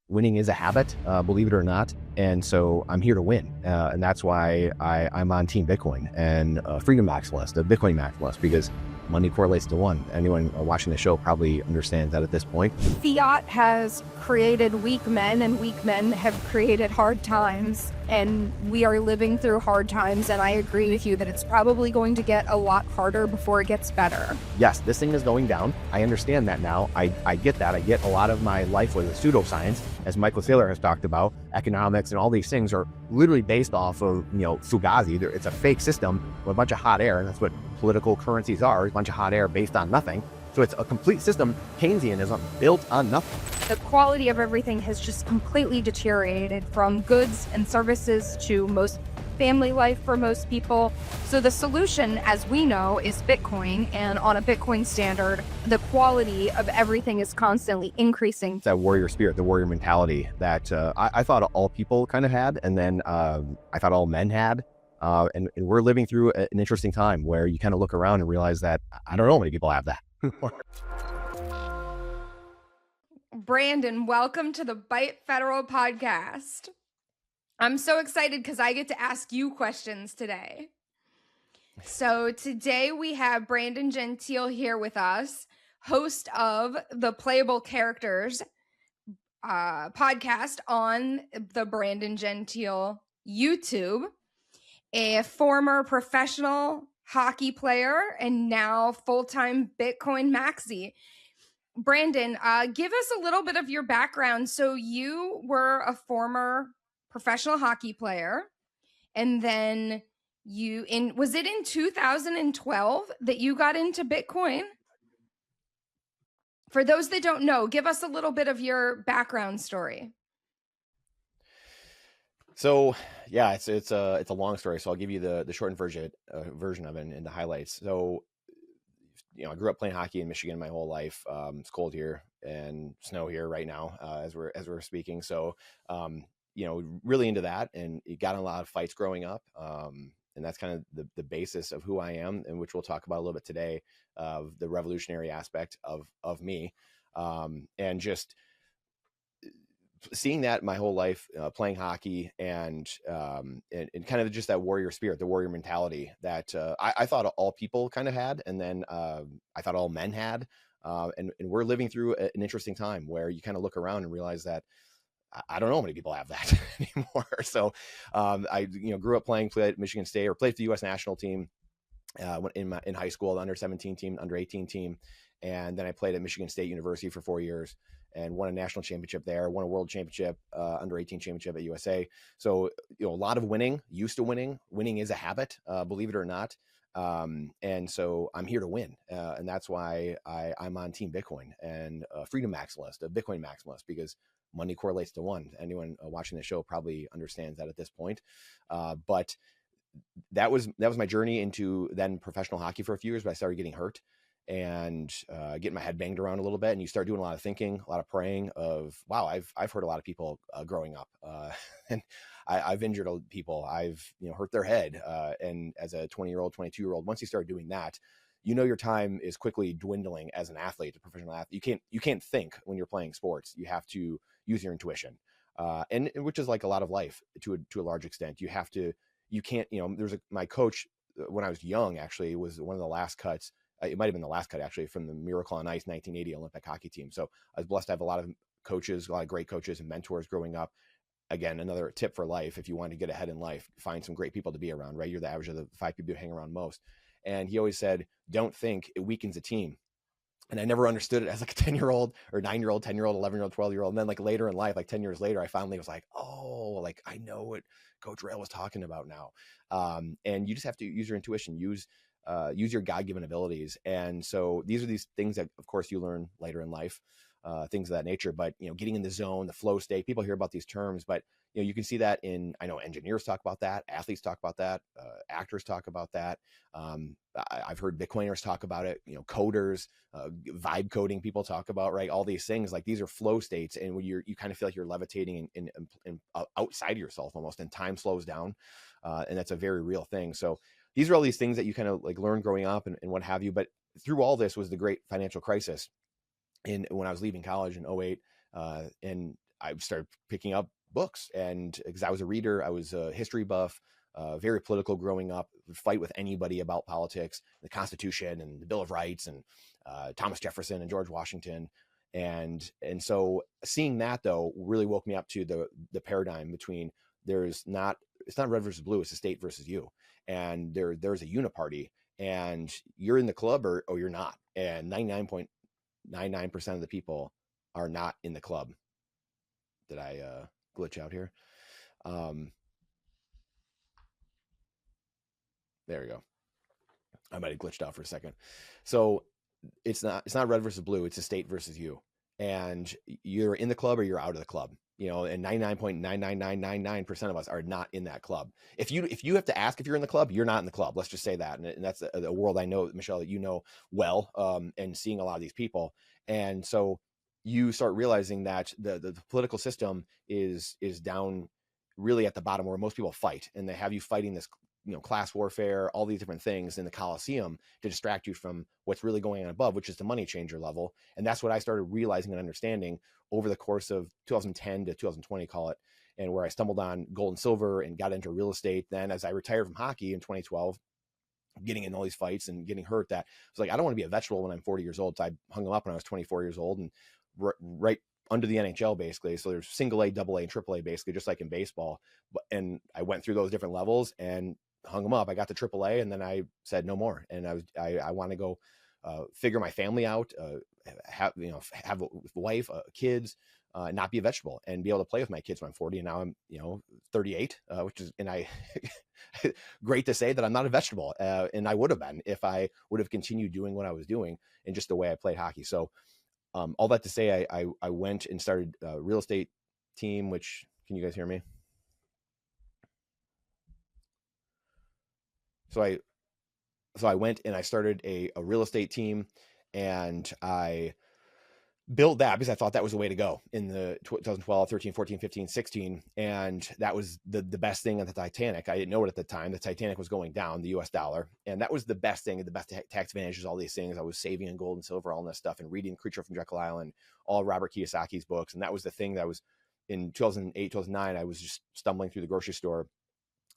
winning is a habit, believe it or not. And so I'm here to win. And that's why I'm on Team Bitcoin and Freedom Maximalist, a Bitcoin maximalist, because money correlates to one. Anyone watching the show probably understands that at this point. Fiat has created weak men, and weak men have created hard times. And we are living through hard times. And I agree with you that it's probably going to get a lot harder before it gets better. Yes, this thing is going down. I understand that now. I get that. I get a lot of my life was a pseudoscience, as Michael Saylor has talked about. Economics and all these things are literally based off of, Fugazi. It's a fake system with a bunch of hot air, and that's what political currencies are, a bunch of hot air based on nothing. So it's a complete system. Keynesianism built on nothing. The quality of everything has just completely deteriorated, from goods and services to most family life for most people. So the solution, as we know, is Bitcoin. And on a Bitcoin standard, the quality of everything is constantly increasing. That warrior spirit, the warrior mentality that I thought all people kind of had, and then I thought all men had. And we're living through an interesting time where you kind of look around and realize that I don't know many people have that. Brandon, welcome to the Byte Federal Podcast. I'm so excited because I get to ask you questions today. So today we have Brandon Gentile here with us, host of the Playable Characters podcast on the Brandon Gentile YouTube, a former professional hockey player and now full-time Bitcoin maxi. Brandon, give us a little bit of your background. So you were a former professional hockey player, and then was it in 2012 that you got into Bitcoin? For those that don't know, give us a little bit of your background story. So yeah, it's a long story. So I'll give you the shortened version of it and the highlights. So I grew up playing hockey in Michigan my whole life. It's cold here and snow here right now as we're speaking. So really into that, and it got in a lot of fights growing up. And that's kind of the basis of who I am, and which we'll talk about a little bit today, of the revolutionary aspect of me, and just seeing that my whole life, playing hockey, and kind of just that warrior spirit, the warrior mentality that I thought all people kind of had, and then I thought all men had, and we're living through an interesting time where you kind of look around and realize that I don't know how many people have that anymore. So I grew up played at Michigan State, or played for the U.S. national team in high school, the under 17 team, under 18 team. And then I played at Michigan State University for 4 years and won a national championship there, won a world championship, under 18 championship at USA. So, a lot of winning, used to winning. Winning is a habit, believe it or not. And so I'm here to win. And that's why I'm on Team Bitcoin and Freedom Maximalist, a Bitcoin maximalist, because money correlates to one. Anyone watching the show probably understands that at this point. But that was my journey into then professional hockey for a few years, but I started getting hurt and getting my head banged around a little bit. And you start doing a lot of thinking, a lot of praying of, wow, I've hurt a lot of people growing up. And I've injured people. I've, hurt their head. And as a 20-year-old, 22-year-old, once you start doing that, your time is quickly dwindling as an athlete, a professional athlete. You can't think when you're playing sports. You have to use your intuition, and which is like a lot of life to a large extent. You can't, my coach when I was young, actually, was one of the last cuts. It might've been the last cut, actually, from the Miracle on Ice 1980 Olympic hockey team. So I was blessed to have a lot of coaches, a lot of great coaches and mentors growing up. Again, another tip for life: if you want to get ahead in life, find some great people to be around, right? You're the average of the 5 people you hang around most. And he always said, don't think, it weakens a team. And I never understood it as like a 10-year-old or 9-year-old, 10-year-old, 11-year-old, 12-year-old. And then like later in life, like 10 years later, I finally was like, oh, like I know what Coach Rail was talking about now. And you just have to use your intuition, use your God-given abilities. And so these are these things that, of course, you learn later in life, things of that nature. But, getting in the zone, the flow state, people hear about these terms, but, you can see that I know engineers talk about that, athletes talk about that, actors talk about that. I've heard Bitcoiners talk about it, coders, vibe coding people talk about, right? All these things, like these are flow states. And when you kind of feel like you're levitating in outside of yourself almost, and time slows down. And that's a very real thing. So these are all these things that you kind of like learn growing up and what have you. But through all this was the great financial crisis when I was leaving college in 2008. And I started picking up books, and because I was a reader, I was a history buff, very political growing up, would fight with anybody about politics, the Constitution and the Bill of Rights, and Thomas Jefferson and George Washington. And so seeing that, though, really woke me up to the paradigm between it's not red versus blue, it's a state versus you. And there's a uniparty, and you're in the club or you're not. And 99.99% of the people are not in the club. Did I glitch out here? There we go. I might have glitched out for a second. So it's not red versus blue, it's a state versus you. And you're in the club or you're out of the club. And 99.99999% of us are not in that club. If you have to ask if you're in the club, you're not in the club. Let's just say that. And that's a world I know, Michelle, that you know well, and seeing a lot of these people. And so you start realizing that the political system is down really at the bottom, where most people fight, and they have you fighting this class warfare, all these different things in the Coliseum to distract you from what's really going on above, which is the money changer level. And that's what I started realizing and understanding over the course of 2010 to 2020, call it, and where I stumbled on gold and silver and got into real estate. Then as I retired from hockey in 2012, getting in all these fights and getting hurt, that I was like, I don't want to be a vegetable when I'm 40 years old. So I hung them up when I was 24 years old, and right under the NHL, basically. So there's single A, double A, and triple A, basically, just like in baseball. And I went through those different levels and hung them up. I got to triple A, and then I said no more. And I want to go figure my family out, have a wife, kids, not be a vegetable, and be able to play with my kids when I'm 40. And now I'm 38, which is, and I great to say that I'm not a vegetable, and I would have been if I would have continued doing what I was doing and just the way I played hockey. So all that to say, I went and started a real estate team. Which, can you guys hear me? So I went and I started a real estate team, and I built that because I thought that was the way to go in the 2012, 13, 14, 15, 16. And that was the best thing at the Titanic. I didn't know it at the time. The Titanic was going down, the US dollar. And that was the best thing, the best tax advantages, all these things. I was saving in gold and silver, all this stuff, and reading Creature from Jekyll Island, all Robert Kiyosaki's books. And that was the thing that was in 2008, 2009, I was just stumbling through the grocery store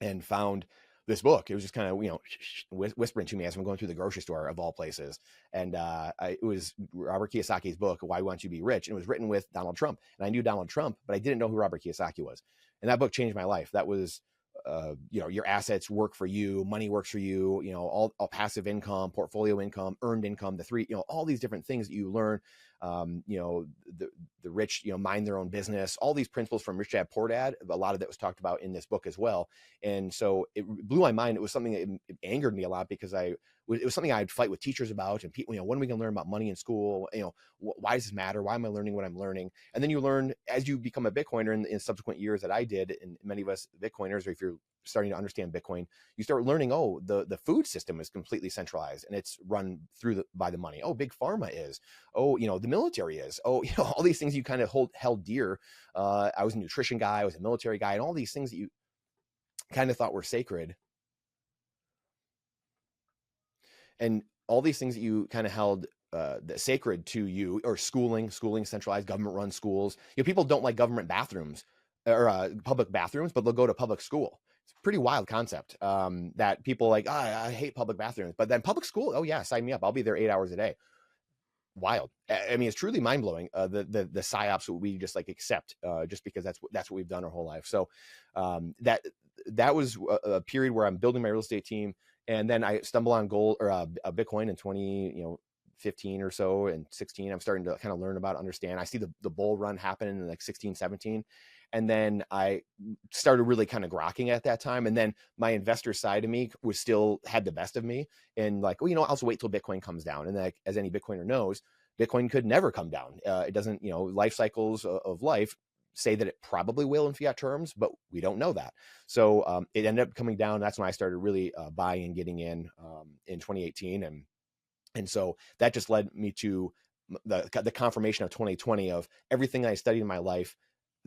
and found this book. It was just kind of, whispering to me as I'm going through the grocery store, of all places. And it was Robert Kiyosaki's book, Why Won't You Be Rich? And it was written with Donald Trump. And I knew Donald Trump, but I didn't know who Robert Kiyosaki was. And that book changed my life. That was, your assets work for you, money works for you, all passive income, portfolio income, earned income, the three, all these different things that you learn. The rich, mind their own business, all these principles from Rich Dad Poor Dad. A lot of that was talked about in this book as well. And so it blew my mind. It was something that it angered me a lot, because it was something I'd fight with teachers about, and people, when are we going to learn about money in school? Why does this matter? Why am I learning what I'm learning? And then you learn as you become a Bitcoiner in subsequent years that I did, and many of us Bitcoiners, or if you're starting to understand Bitcoin, you start learning, the food system is completely centralized and it's run by the money. Big pharma is, the military is, all these things you kind of held dear. I was a nutrition guy, I was a military guy, and all these things that you kind of thought were sacred, and all these things that you kind of held sacred to you, or schooling, centralized, government run schools. People don't like government bathrooms or public bathrooms, but they'll go to public school. It's a pretty wild concept, that people like, I hate public bathrooms, but then public school, oh yeah, sign me up. I'll be there 8 hours a day. Wild. I mean, it's truly mind blowing. The psyops that we just like accept, just because that's what we've done our whole life. So that was a period where I'm building my real estate team, and then I stumble on gold or a Bitcoin in 2015 or so, and 16. I'm starting to kind of learn about, understand. I see the bull run happen in like 16, 17. And then I started really kind of grokking at that time. And then my investor side of me had the best of me, and like, I'll also wait till Bitcoin comes down. And like, as any Bitcoiner knows, Bitcoin could never come down. It doesn't, life cycles of life say that it probably will in fiat terms, but we don't know that. So it ended up coming down. That's when I started really buying and getting in 2018. And so that just led me to the confirmation of 2020 of everything I studied in my life.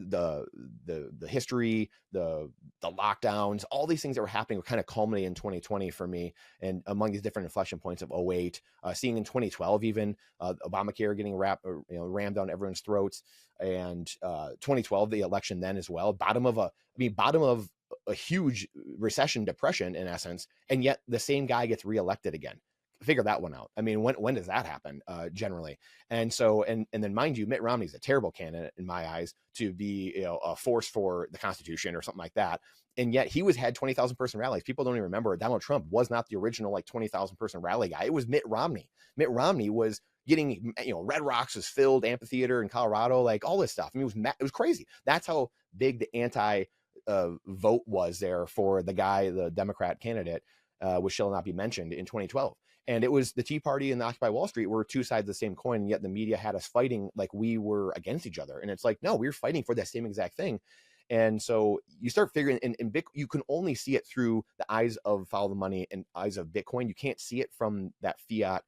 the history, the lockdowns, all these things that were happening were kind of culminating in 2020 for me. And among these different inflection points of '08, seeing in 2012 even Obamacare getting rammed down everyone's throats, and 2012 the election then as well, bottom of a huge recession, depression in essence, and yet the same guy gets reelected again. Figure that one out. I mean, when does that happen generally? And so, and then mind you, Mitt Romney's a terrible candidate in my eyes to be a force for the Constitution or something like that. And yet he had 20,000 person rallies. People don't even remember Donald Trump was not the original like 20,000 person rally guy. It was Mitt Romney. Mitt Romney was getting, Red Rocks was filled, amphitheater in Colorado, like all this stuff. I mean, it was crazy. That's how big the anti vote was there for the guy, the Democrat candidate, which shall not be mentioned, in 2012. And it was the Tea Party and the Occupy Wall Street were two sides of the same coin, yet the media had us fighting like we were against each other. And it's like, no, we were fighting for that same exact thing. And so you start figuring, and you can only see it through the eyes of follow the money and eyes of Bitcoin. You can't see it from that fiat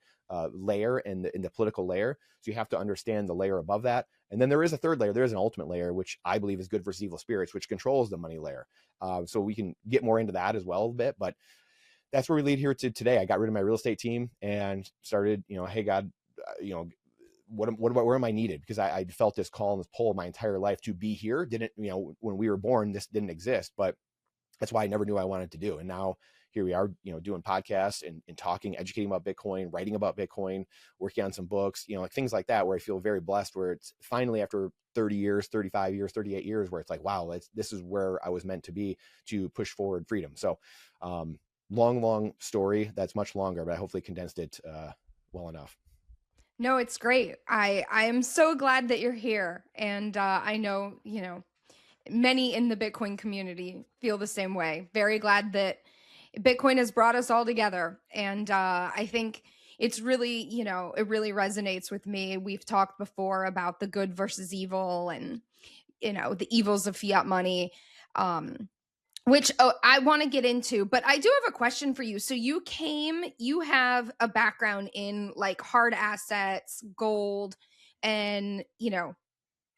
layer and in the political layer. So you have to understand the layer above that. And then there is a third layer. There is an ultimate layer, which I believe is good versus evil spirits, which controls the money layer. So we can get more into that as well a bit, but that's where we lead here to today. I got rid of my real estate team and started, hey God, where am I needed? Because I felt this call and this pull my entire life to be here. Didn't, when we were born, this didn't exist, but that's why I never knew I wanted to do. And now here we are, doing podcasts and talking, educating about Bitcoin, writing about Bitcoin, working on some books, like things like that, where I feel very blessed, where it's finally after 30 years, 35 years, 38 years, where it's like, wow, this is where I was meant to be to push forward freedom. So, long story that's much longer, but I hopefully condensed it well enough. No, it's great. I am so glad that you're here. And I know, many in the Bitcoin community feel the same way. Very glad that Bitcoin has brought us all together. And I think it's really, it really resonates with me. We've talked before about the good versus evil and, the evils of fiat money. Which I want to get into, but I do have a question for you. So you have a background in like hard assets, gold, and,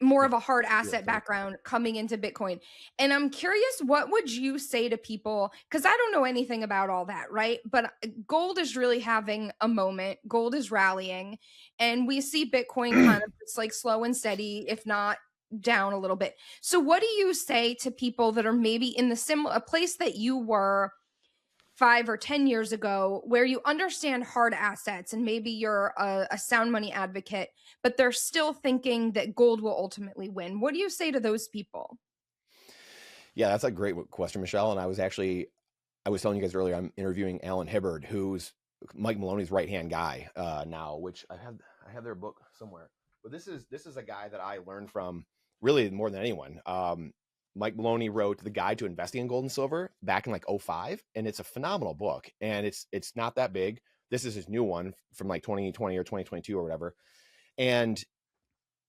more of a hard asset background coming into Bitcoin. And I'm curious, what would you say to people? Because I don't know anything about all that, right? But gold is really having a moment. Gold is rallying. And we see Bitcoin kind of just like slow and steady, if not down a little bit. So what do you say to people that are maybe in a place that you were 5 or 10 years ago, where you understand hard assets and maybe you're a sound money advocate, but they're still thinking that gold will ultimately win? What do you say to those people? Yeah, that's a great question, Michelle. And I was telling you guys earlier, I'm interviewing Alan Hibbard, who's Mike Maloney's right-hand guy now, which I have their book somewhere. But this is a guy that I learned from really more than anyone. Mike Maloney wrote The Guide to Investing in Gold and Silver back in like 2005, and it's a phenomenal book. And it's not that big. This is his new one from like 2020 or 2022 or whatever. And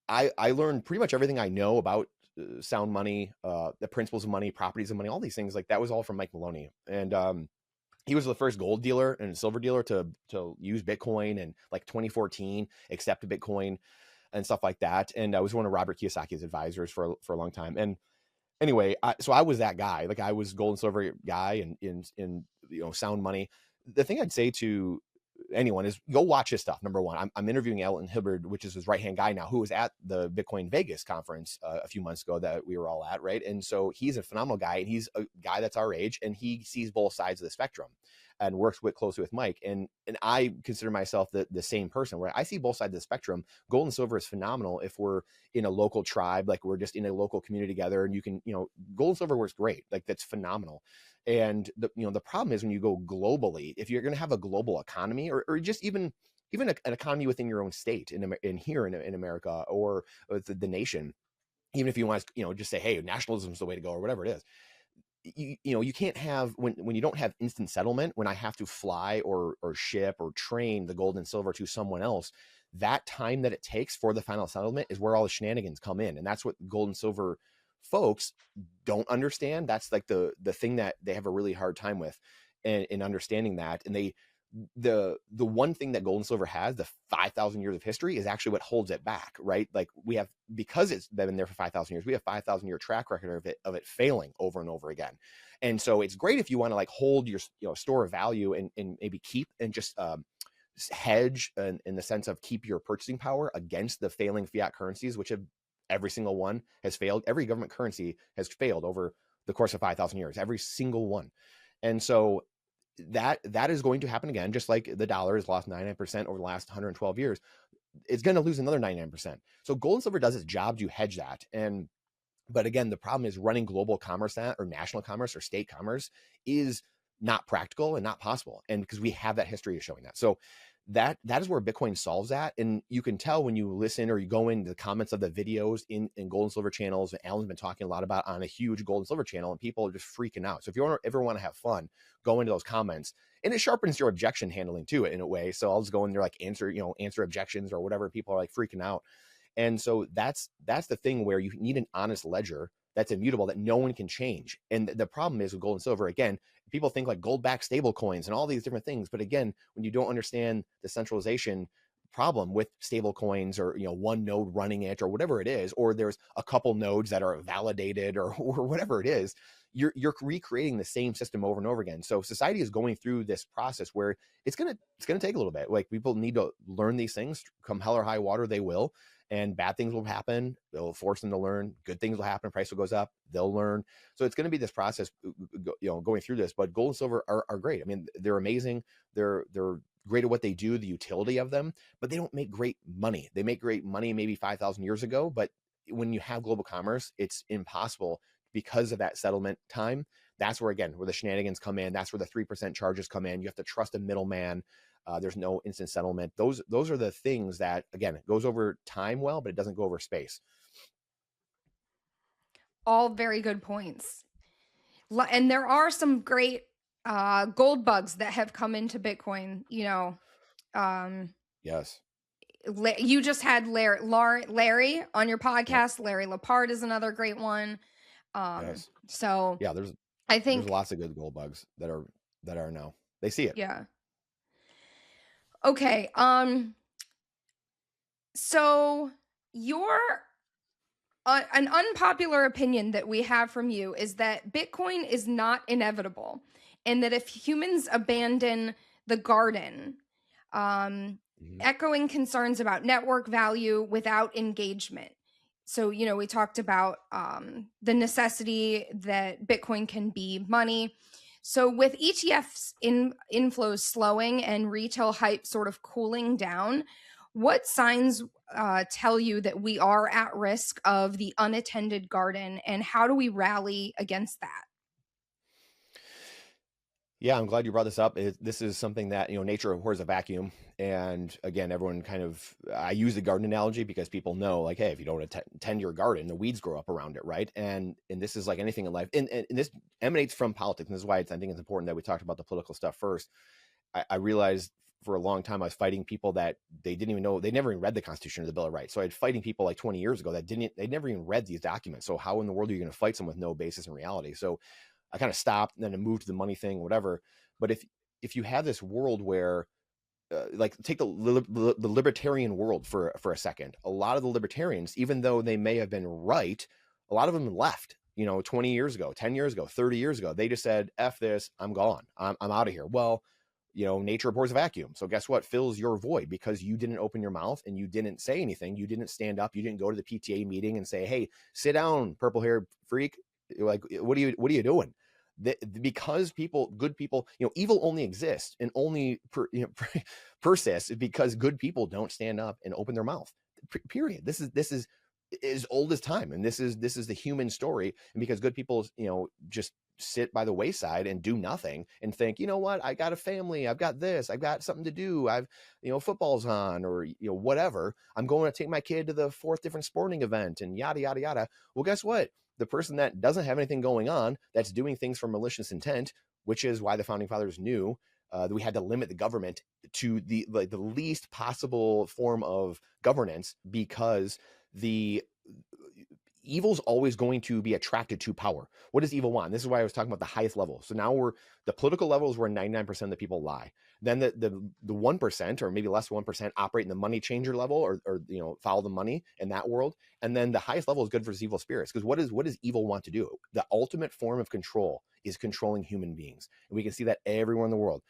I learned pretty much everything I know about sound money, the principles of money, properties of money, all these things. Like that was all from Mike Maloney. And he was the first gold dealer and silver dealer to use Bitcoin in like 2014, accept Bitcoin and stuff like that. And I was one of Robert Kiyosaki's advisors for a long time. And anyway, so I was that guy. Like I was gold and silver guy and in sound money. The thing I'd say to anyone is go watch his stuff. Number one, I'm interviewing Alan Hibbard, which is his right-hand guy now, who was at the Bitcoin Vegas conference a few months ago that we were all at, right? And so he's a phenomenal guy, and he's a guy that's our age, and he sees both sides of the spectrum and works closely with Mike. And I consider myself the same person, where I see both sides of the spectrum. Gold and silver is phenomenal if we're in a local tribe, like we're just in a local community together, and you can, gold and silver works great. Like that's phenomenal. And the problem is when you go globally, if you're going to have a global economy or just even an economy within your own state in here in America or the nation, even if you want to, just say, hey, nationalism is the way to go or whatever it is. You can't have when you don't have instant settlement, when I have to fly or ship or train the gold and silver to someone else, that time that it takes for the final settlement is where all the shenanigans come in. And that's what gold and silver folks don't understand. That's like the thing that they have a really hard time with in understanding that. And the one thing that gold and silver has, the 5,000 years of history, is actually what holds it back, right? Like we have, because it's been there for 5,000 years, we have 5,000 year track record of it failing over and over again. And so it's great if you want to like hold your, you know, store of value and maybe keep and just hedge in the sense of keep your purchasing power against the failing fiat currencies, which have, every single one has failed. Every government currency has failed over the course of 5,000 years, every single one. And so that is going to happen again, just like the dollar has lost 99% over the last 112 years. It's going to lose another 99%. So gold and silver does its job to hedge that. But again, the problem is running global commerce or national commerce or state commerce is not practical and not possible. And because we have that history of showing that. So that is where Bitcoin solves that. And you can tell when you listen or you go into the comments of the videos in gold and silver channels, Alan's been talking a lot about on a huge gold and silver channel, and people are just freaking out. So if you ever want to have fun, go into those comments, and it sharpens your objection handling to it in a way. So I'll just go in there, like answer objections or whatever. People are like freaking out. And so that's the thing where you need an honest ledger that's immutable, that no one can change. And the problem is with gold and silver, again, people think like gold-backed stable coins and all these different things. But again, when you don't understand the centralization problem with stable coins, or, you know, one node running it or whatever it is, or there's a couple nodes that are validated or whatever it is, you're recreating the same system over and over again. So society is going through this process where it's gonna take a little bit. Like, people need to learn these things. Come hell or high water, they will. And bad things will happen. They'll force them to learn. Good things will happen. Price will goes up. They'll learn. So it's going to be this process, you know, going through this. But gold and silver are great. I mean, they're amazing. They're great at what they do, the utility of them, but they don't make great money. They make great money maybe 5,000 years ago, but when you have global commerce, it's impossible because of that settlement time. That's where, again, where the shenanigans come in. That's where the 3% charges come in. You have to trust a middleman. There's no instant settlement. Those are the things that, again, it goes over time well, but it doesn't go over space. All very good points. And there are some great gold bugs that have come into Bitcoin. You know, Yes. You just had Larry on your podcast. Yep. Larry Lepard is another great one. Yes. So yeah, I think there's lots of good gold bugs that are now. They see it. Yeah. Okay. So an unpopular opinion that we have from you is that Bitcoin is not inevitable, and that if humans abandon the garden, echoing concerns about network value without engagement. So, you know, we talked about the necessity that Bitcoin can be money. So with ETFs inflows slowing and retail hype sort of cooling down, what signs tell you that we are at risk of the unattended garden, and how do we rally against that? Yeah, I'm glad you brought this up. This is something that, you know, nature abhors a vacuum. And again, everyone I use the garden analogy because people know, like, hey, if you don't tend your garden, the weeds grow up around it, right? And this is like anything in life. And this emanates from politics. And this is why I think it's important that we talked about the political stuff first. I realized for a long time I was fighting people that they didn't even know, they never even read the Constitution or the Bill of Rights. So I had fighting people like 20 years ago that they never even read these documents. So how in the world are you going to fight someone with no basis in reality? So I kind of stopped, and then I moved to the money thing, whatever. But if you have this world where, like, take the libertarian world for a second, a lot of the libertarians, even though they may have been right, a lot of them left, you know, 20 years ago, 10 years ago, 30 years ago. They just said, F this, I'm gone. I'm out of here. Well, you know, nature abhors a vacuum. So guess what fills your void? Because you didn't open your mouth and you didn't say anything. You didn't stand up. You didn't go to the PTA meeting and say, hey, sit down, purple haired freak. Like, what are you doing? Because good people, you know, evil only exists and only persists because good people don't stand up and open their mouth. Period. This is as old as time, and this is the human story. And because good people, you know, just sit by the wayside and do nothing and think, you know what, I got a family, I've got this, I've got something to do, I've, you know, football's on, or, you know, whatever, I'm going to take my kid to the 4th different sporting event and yada yada yada. Well, guess what? The person that doesn't have anything going on, that's doing things for malicious intent, which is why the founding fathers knew that we had to limit the government to the least possible form of governance, because evil's always going to be attracted to power. What does evil want? This is why I was talking about the highest level. So now the political levels where 99% of the people lie. Then the 1% or maybe less than 1% operate in the money changer level, or follow the money in that world. And then the highest level is good versus evil spirits. Because what does evil want to do? The ultimate form of control is controlling human beings. And we can see that everywhere in the world.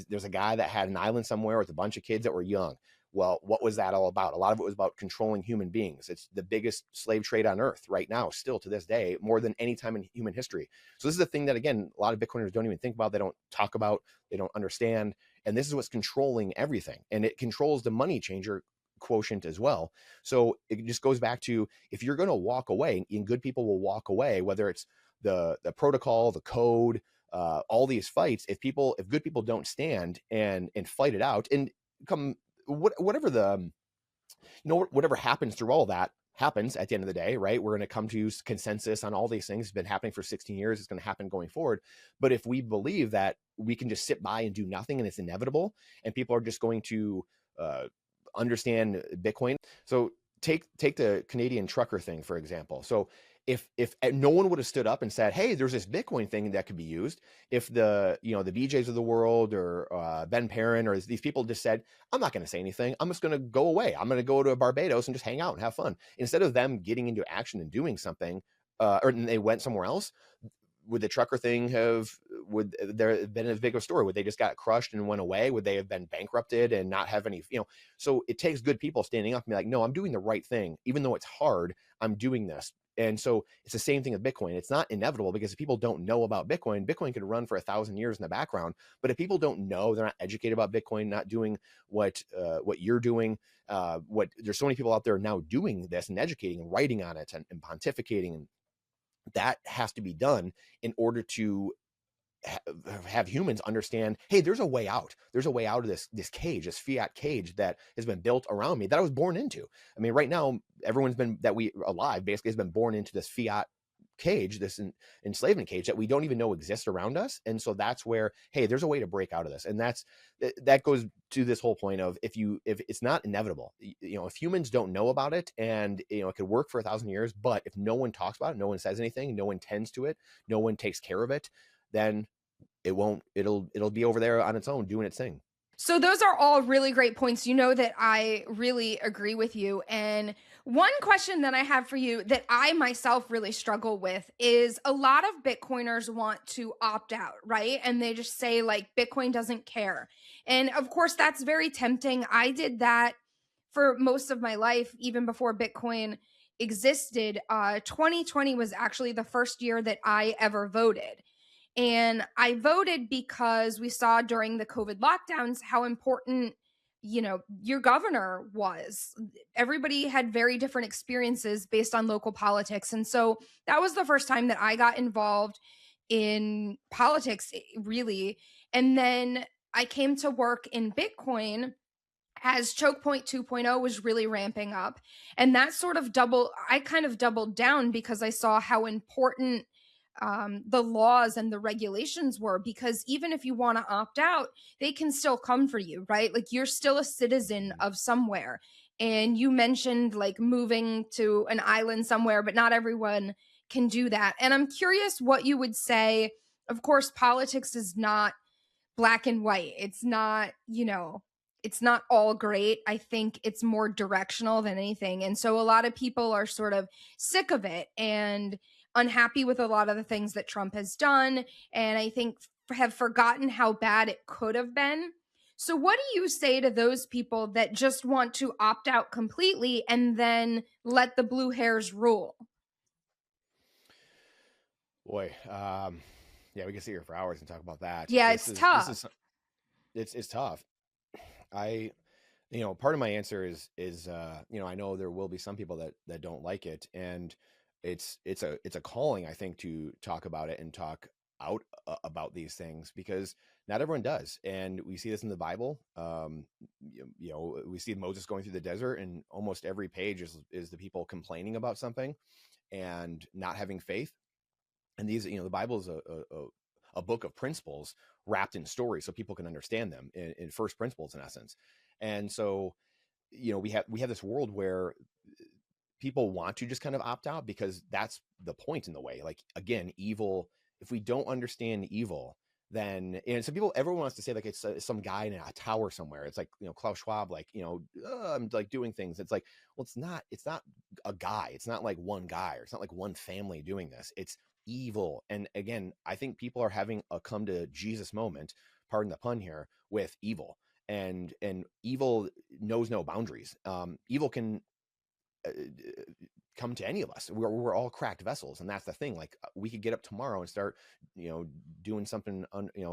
There's a guy that had an island somewhere with a bunch of kids that were young. Well, what was that all about? A lot of it was about controlling human beings. It's the biggest slave trade on earth right now, still to this day, more than any time in human history. So this is a thing that, again, a lot of Bitcoiners don't even think about. They don't talk about, they don't understand. And this is what's controlling everything. And it controls the money changer quotient as well. So it just goes back to, if you're going to walk away, and good people will walk away, whether it's the protocol, the code, all these fights, if good people don't stand and fight it out and come, whatever whatever happens through all that happens at the end of the day, right? We're going to come to consensus on all these things. It's been happening for 16 years. It's going to happen going forward. But if we believe that we can just sit by and do nothing and it's inevitable, and people are just going to understand Bitcoin. So take the Canadian trucker thing, for example. So if no one would have stood up and said, hey, there's this Bitcoin thing that could be used, if the BJs of the world or Ben Perrin or these people just said, I'm not going to say anything, I'm just going to go away, I'm going to go to Barbados and just hang out and have fun, instead of them getting into action and doing something, or they went somewhere else, would the trucker thing would there have been as big of a story? Would they just got crushed and went away? Would they have been bankrupted and not have any, so it takes good people standing up and be like, no, I'm doing the right thing. Even though it's hard, I'm doing this. And so it's the same thing with Bitcoin. It's not inevitable, because if people don't know about Bitcoin, Bitcoin could run for 1,000 years in the background. But if people don't know, they're not educated about Bitcoin, not doing what you're doing, there's so many people out there now doing this and educating and writing on it and pontificating, and that has to be done in order to have humans understand, hey, there's a way out. There's a way out of this cage, this fiat cage that has been built around me that I was born into. I mean, right now, everyone's been alive basically has been born into this fiat cage, this enslavement cage that we don't even know exists around us. And so that's where, hey, there's a way to break out of this. And that goes to this whole point of, if it's not inevitable, if humans don't know about it, and it could work for 1,000 years, but if no one talks about it, no one says anything, no one tends to it, no one takes care of it, then it'll be over there on its own doing its thing. So those are all really great points. You know that I really agree with you. And one question that I have for you that I myself really struggle with is, a lot of Bitcoiners want to opt out, right? And they just say, like, Bitcoin doesn't care. And of course, that's very tempting. I did that for most of my life, even before Bitcoin existed. 2020 was actually the first year that I ever voted. And I voted because we saw during the COVID lockdowns how important, your governor was. Everybody had very different experiences based on local politics. And so that was the first time that I got involved in politics, really. And then I came to work in Bitcoin as Choke Point 2.0 was really ramping up. And that sort of I kind of doubled down, because I saw how important the laws and the regulations were, because even if you want to opt out, they can still come for you, right? Like, you're still a citizen of somewhere. And you mentioned, like, moving to an island somewhere, but not everyone can do that. And I'm curious what you would say. Of course, politics is not black and white. It's not, it's not all great. I think it's more directional than anything. And so a lot of people are sort of sick of it and unhappy with a lot of the things that Trump has done. And I think have forgotten how bad it could have been. So what do you say to those people that just want to opt out completely and then let the blue hairs rule? Boy, yeah, we can sit here for hours and talk about that. Yeah, it's tough. It's tough. Part of my answer is I know there will be some people that don't like it, and it's a calling, I think, to talk about it and talk out about these things, because not everyone does. And we see this in the Bible. We see Moses going through the desert, and almost every page is the people complaining about something and not having faith. And these, the Bible is a book of principles wrapped in stories, so people can understand them in first principles, in essence. And so, we have this world where people want to just kind of opt out because that's the point in the way. Like, again, evil, if we don't understand evil, then, and some people, everyone wants to say like it's some guy in a tower somewhere. It's like, Klaus Schwab, like, I'm like doing things. It's like, well, it's not a guy. It's not like one guy, or it's not like one family doing this. It's evil. And again, I think people are having a come to Jesus moment, pardon the pun here, with evil. And evil knows no boundaries. Evil can come to any of us. We're all cracked vessels, and that's the thing. Like, we could get up tomorrow and start doing something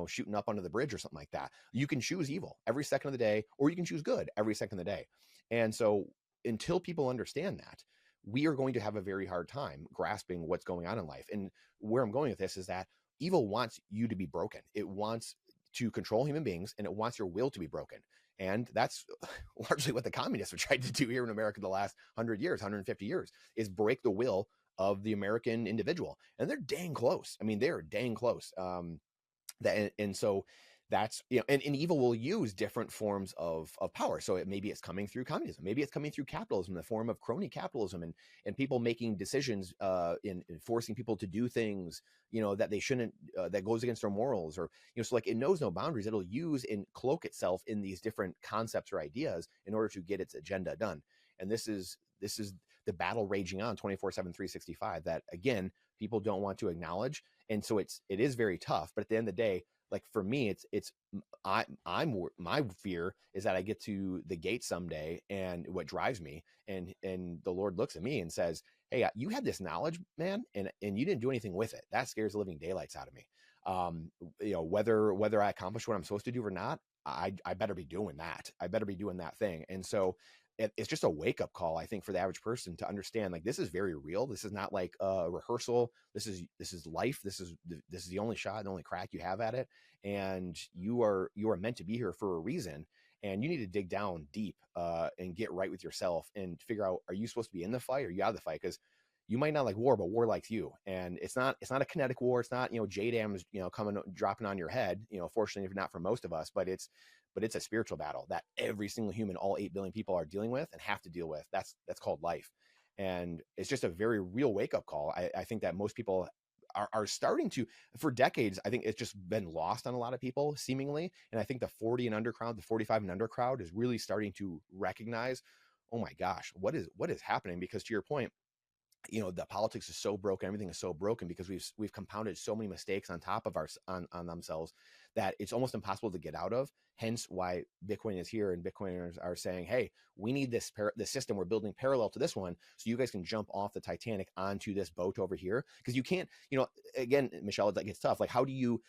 shooting up under the bridge or something like that. You can choose evil every second of the day, or you can choose good every second of the day. And so until people understand that, we are going to have a very hard time grasping what's going on in life. And where I'm going with this is that evil wants you to be broken. It wants to control human beings, and it wants your will to be broken. And that's largely what the communists have tried to do here in America the last 100 years, 150 years, is break the will of the American individual. And they're dang close. I mean, they're dang close. And so that's, and evil will use different forms of power. So maybe it's coming through communism. Maybe it's coming through capitalism in the form of crony capitalism, and people making decisions in forcing people to do things, that they shouldn't, that goes against their morals, or, so like, it knows no boundaries. It'll use and cloak itself in these different concepts or ideas in order to get its agenda done. And this is the battle raging on 24/7, 365 that, again, people don't want to acknowledge. And so it is very tough. But at the end of the day, like, for me, my fear is that I get to the gate someday, and what drives me, and the Lord looks at me and says, hey, you had this knowledge, man, and you didn't do anything with it. That scares the living daylights out of me. Whether I accomplish what I'm supposed to do or not, I better be doing that. I better be doing that thing. And so it's just a wake-up call, I think, for the average person to understand, like, this is very real. This is not like a rehearsal. This is life. This is the only shot, the only crack you have at it. And you are meant to be here for a reason. And you need to dig down deep and get right with yourself and figure out, are you supposed to be in the fight, or are you out of the fight? Because you might not like war, but war likes you. And it's not a kinetic war. It's not, JDAMs, dropping on your head, fortunately, not for most of us, but it's a spiritual battle that every single human, all 8 billion people, are dealing with and have to deal with. That's called life. And it's just a very real wake-up call. I think that most people are starting to, for decades, I think it's just been lost on a lot of people, seemingly. And I think the 40 and under crowd, the 45 and under crowd, is really starting to recognize, oh my gosh, what is happening? Because to your point, the politics is so broken, everything is so broken, because we've compounded so many mistakes on top of on themselves, that it's almost impossible to get out of. Hence why Bitcoin is here, and Bitcoiners are saying, hey, we need this system we're building parallel to this one, so you guys can jump off the Titanic onto this boat over here. Because you can't, again, Michelle, it's tough. Like, how do you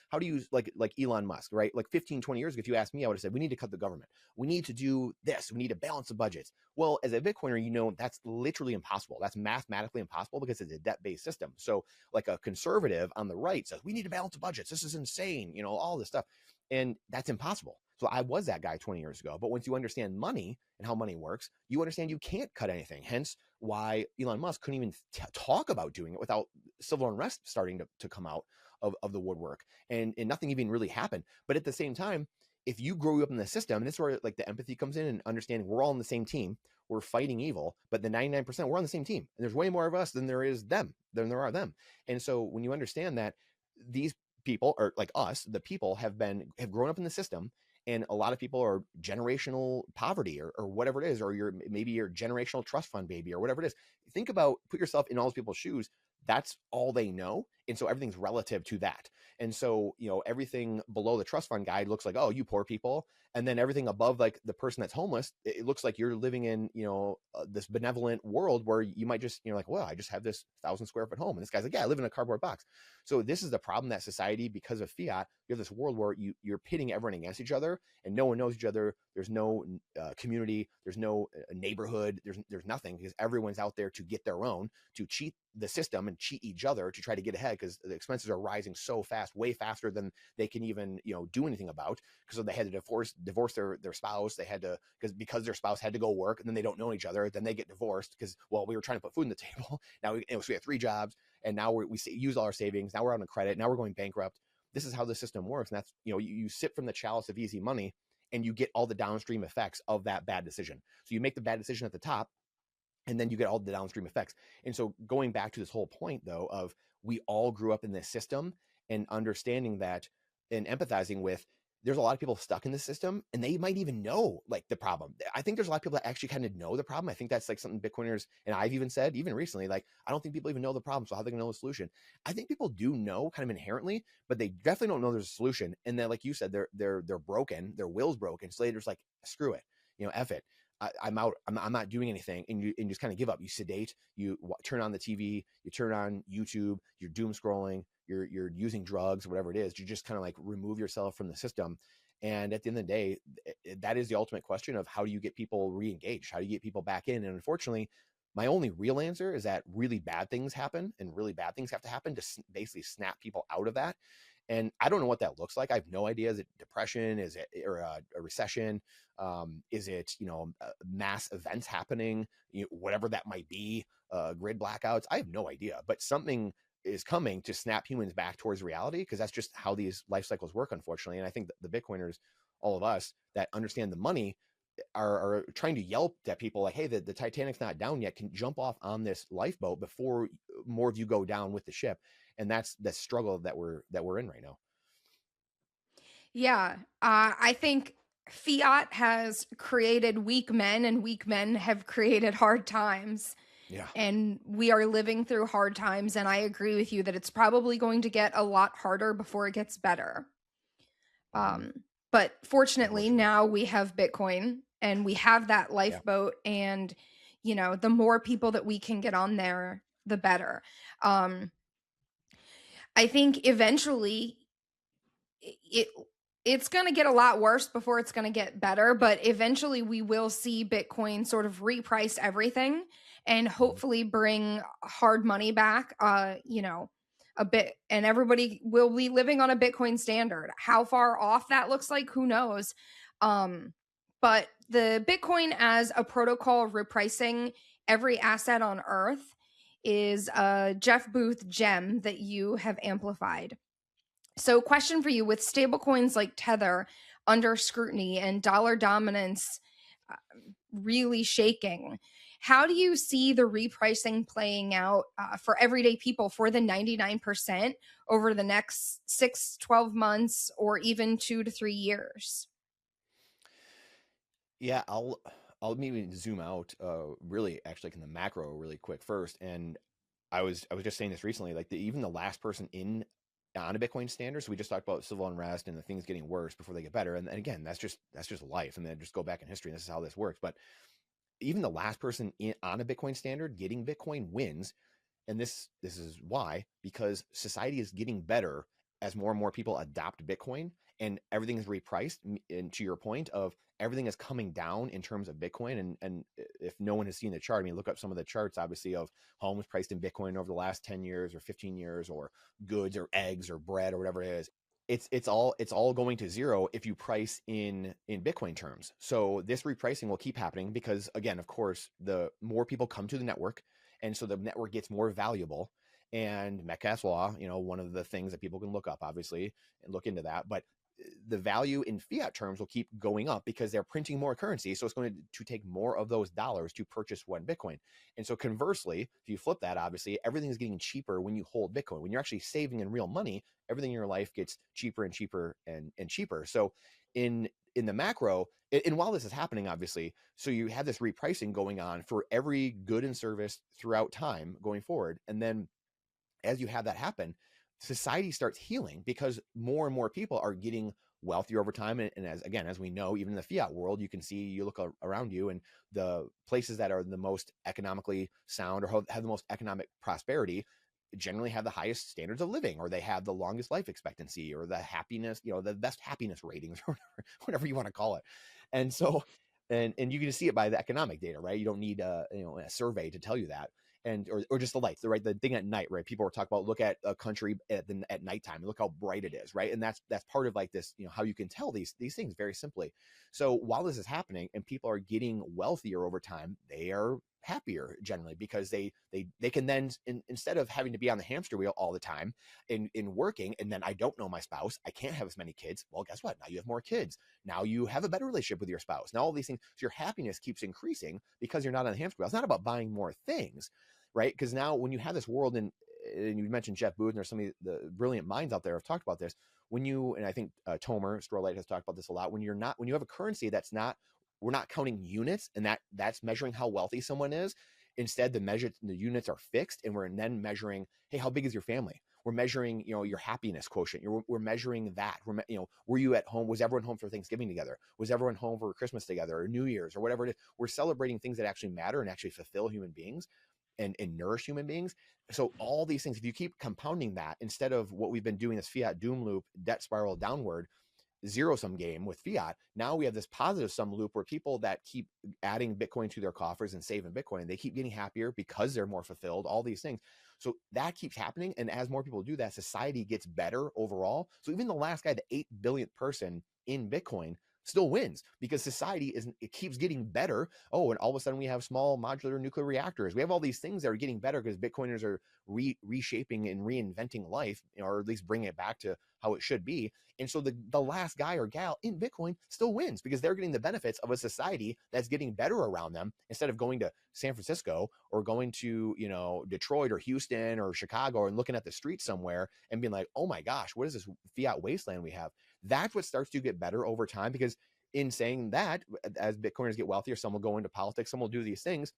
like Elon Musk, right? Like 15-20 years ago, if you asked me, I would have said, we need to cut the government, we need to do this, we need to balance the budgets. Well, as a Bitcoiner, that's literally impossible. That's mathematically impossible, because it's a debt-based system. So like, a conservative on the right says, we need to balance the budgets, this is insane, all this stuff. And that's impossible. So I was that guy 20 years ago. But once you understand money and how money works, you understand you can't cut anything. Hence why Elon Musk couldn't even talk about doing it without civil unrest starting to come out of the woodwork, and nothing even really happened. But at the same time, if you grow up in the system, and this is where, like, the empathy comes in, and understanding we're all on the same team, we're fighting evil, but the 99%, we're on the same team, and there's way more of us than there are them. And so when you understand that these people, or like us, the people, have grown up in the system, and a lot of people are generational poverty, or whatever it is, or maybe your generational trust fund baby, or whatever it is. Put yourself in all those people's shoes. That's all they know. And so everything's relative to that. And so, everything below the trust fund guide looks like, oh, you poor people. And then everything above, like the person that's homeless, it looks like you're living in, this benevolent world where you might just, like, well, I just have this 1,000 square foot home. And this guy's like, yeah, I live in a cardboard box. So this is the problem, that society, because of fiat, you have this world where you're pitting everyone against each other, and no one knows each other. There's no community. There's no neighborhood. There's nothing, because everyone's out there to get their own, to cheat the system and cheat each other to try to get ahead, because the expenses are rising so fast, way faster than they can even do anything about, because they had to divorce their spouse. They had to, because their spouse had to go work, and then they don't know each other, then they get divorced because, well, we were trying to put food on the table. Now we have 3 jobs, and now we use all our savings. Now we're on a credit. Now we're going bankrupt. This is how the system works. And that's, you sip from the chalice of easy money, and you get all the downstream effects of that bad decision. So you make the bad decision at the top, And then you get all the downstream effects. And so going back to this whole point though, of we all grew up in this system, and understanding that and empathizing with, there's a lot of people stuck in the system and they might even know like the problem. I think there's a lot of people that actually kind of know the problem. I think that's like something Bitcoiners, and I've even said even recently, like, I don't think people even know the problem. So how are they gonna know the solution? I think people do know kind of inherently, but they definitely don't know there's a solution. And then, like you said, they're broken, their will's broken. So they just like, screw it, F it. I'm out. I'm not doing anything, and you just kind of give up. You sedate. You turn on the TV. You turn on YouTube. You're doom scrolling. You're using drugs, whatever it is. You just kind of like remove yourself from the system. And at the end of the day, that is the ultimate question of how do you get people re-engaged? How do you get people back in? And unfortunately, my only real answer is that really bad things happen, and really bad things have to happen to basically snap people out of that. And I don't know what that looks like. I have no idea. Is it depression? Is it or a recession? Is it mass events happening? Whatever that might be, grid blackouts. I have no idea. But something is coming to snap humans back towards reality, because that's just how these life cycles work, unfortunately. And I think the Bitcoiners, all of us that understand the money, are trying to yelp at people like, hey, the Titanic's not down yet. Can jump off on this lifeboat before more of you go down with the ship. And that's the struggle that we're in right now. Yeah. I think Fiat has created weak men, and weak men have created hard times. Yeah. And we are living through hard times. And I agree with you that it's probably going to get a lot harder before it gets better. But fortunately, now we have Bitcoin, and we have that lifeboat. Yeah. And, the more people that we can get on there, the better. I think eventually it's going to get a lot worse before it's going to get better, but eventually we will see Bitcoin sort of reprice everything and hopefully bring hard money back, a bit, and everybody will be living on a Bitcoin standard. How far off that looks like, who knows? But the Bitcoin as a protocol repricing every asset on Earth is a Jeff Booth gem that you have amplified. So, question for you: with stablecoins like Tether under scrutiny and dollar dominance really shaking, how do you see the repricing playing out for everyday people, for the 99%, over the next 6-12 months, or even 2 to 3 years? Yeah, I'll maybe zoom out really actually in the macro really quick first. And I was just saying this recently, like even the last person on a Bitcoin standard. So we just talked about civil unrest and the things getting worse before they get better. And again, that's just life. And then just go back in history, and this is how this works. But even the last person on a Bitcoin standard getting Bitcoin wins. And this is why, because society is getting better as more and more people adopt Bitcoin, and everything is repriced. And to your point of everything is coming down in terms of Bitcoin. And if no one has seen the chart, I mean, look up some of the charts, obviously, of homes priced in Bitcoin over the last 10 years or 15 years, or goods or eggs or bread or whatever it is. It's all going to zero if you price in Bitcoin terms. So this repricing will keep happening because, again, of course, the more people come to the network, and so the network gets more valuable. And Metcalfe's law, one of the things that people can look up, obviously, and look into that. But the value in fiat terms will keep going up because they're printing more currency. So it's going to take more of those dollars to purchase one Bitcoin. And so conversely, if you flip that, obviously, everything is getting cheaper when you hold Bitcoin. When you're actually saving in real money, everything in your life gets cheaper and cheaper and cheaper. So in the macro, and while this is happening, obviously, so you have this repricing going on for every good and service throughout time going forward. And then as you have that happen, society starts healing because more and more people are getting wealthier over time. And as we know, even in the fiat world, you look around you, and the places that are the most economically sound or have the most economic prosperity generally have the highest standards of living, or they have the longest life expectancy, or the happiness, the best happiness ratings, or whatever you want to call it. And so, and you can see it by the economic data, right? You don't need a survey to tell you that. And or just the lights, right? The thing at night, right? People are talking about, look at a country at nighttime and look how bright it is, right? And that's part of like this, how you can tell these things very simply. So while this is happening and people are getting wealthier over time, they are happier generally, because they can then, instead of having to be on the hamster wheel all the time in working, and then I don't know my spouse, I can't have as many kids. Well, guess what? Now you have more kids. Now you have a better relationship with your spouse. Now all these things, so your happiness keeps increasing because you're not on the hamster wheel. It's not about buying more things, right? Because now when you have this world, and you mentioned Jeff Booth, and there's some of the brilliant minds out there have talked about this. When you, and I think Tomer Strolight has talked about this a lot, when you have a currency that's not, we're not counting units, and that's measuring how wealthy someone is. Instead, the units are fixed, and we're then measuring, hey, how big is your family? We're measuring, your happiness quotient. We're measuring that. Were you at home? Was everyone home for Thanksgiving together? Was everyone home for Christmas together, or New Year's, or whatever it is? We're celebrating things that actually matter and actually fulfill human beings and nourish human beings. So all these things, if you keep compounding that, instead of what we've been doing, this fiat doom loop, debt spiral downward, zero sum game with fiat, now we have this positive sum loop where people that keep adding Bitcoin to their coffers and saving Bitcoin, they keep getting happier because they're more fulfilled, all these things. So that keeps happening. And as more people do that, society gets better overall. So even the last guy, the 8 billionth person in Bitcoin, still wins, because society it keeps getting better. Oh, and all of a sudden we have small modular nuclear reactors. We have all these things that are getting better because Bitcoiners are reshaping and reinventing life, or at least bringing it back to how it should be. And so the last guy or gal in Bitcoin still wins, because they're getting the benefits of a society that's getting better around them, instead of going to San Francisco or going to, Detroit or Houston or Chicago and looking at the street somewhere and being like, oh my gosh, what is this fiat wasteland we have? That's what starts to get better over time, because in saying that, as Bitcoiners get wealthier, some will go into politics, some will do these things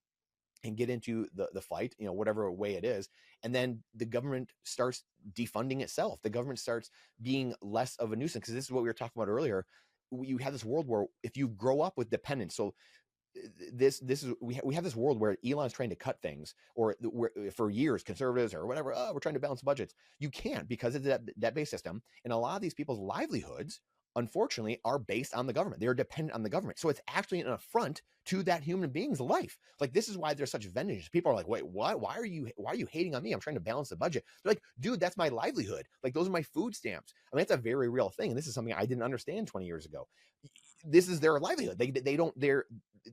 and get into the fight, whatever way it is. And then the government starts defunding itself. The government starts being less of a nuisance, because this is what we were talking about earlier. You have this world where if you grow up with dependence, so this is, we have this world where Elon's trying to cut things, or for years conservatives or whatever, we're trying to balance budgets. You can't, because of that debt-based system, and a lot of these people's livelihoods, unfortunately, are based on the government. They're dependent on the government. So it's actually an affront to that human being's life. Like, this is why there's such vengeance. People are like, wait, what? Why are you hating on me? I'm trying to balance the budget. They're like, dude, that's my livelihood. Like, those are my food stamps. I mean, that's a very real thing. And this is something I didn't understand 20 years ago. This is their livelihood.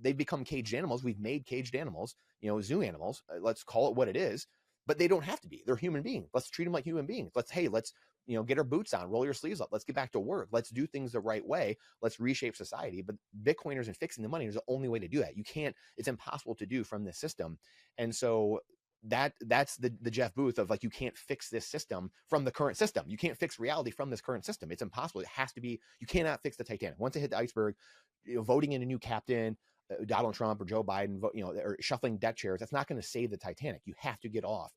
They've become caged animals. We've made caged animals, zoo animals. Let's call it what it is. But they don't have to be. They're human beings. Let's treat them like human beings. Let's get our boots on, roll your sleeves up. Let's get back to work. Let's do things the right way. Let's reshape society. But Bitcoiners and fixing the money is the only way to do that. You can't, it's impossible to do from this system. And so that's the Jeff Booth of, like, you can't fix this system from the current system. You can't fix reality from this current system. It's impossible. It has to be, you cannot fix the Titanic. Once it hit the iceberg, voting in a new captain, Donald Trump or Joe Biden, or shuffling deck chairs, that's not going to save the Titanic. You have to get off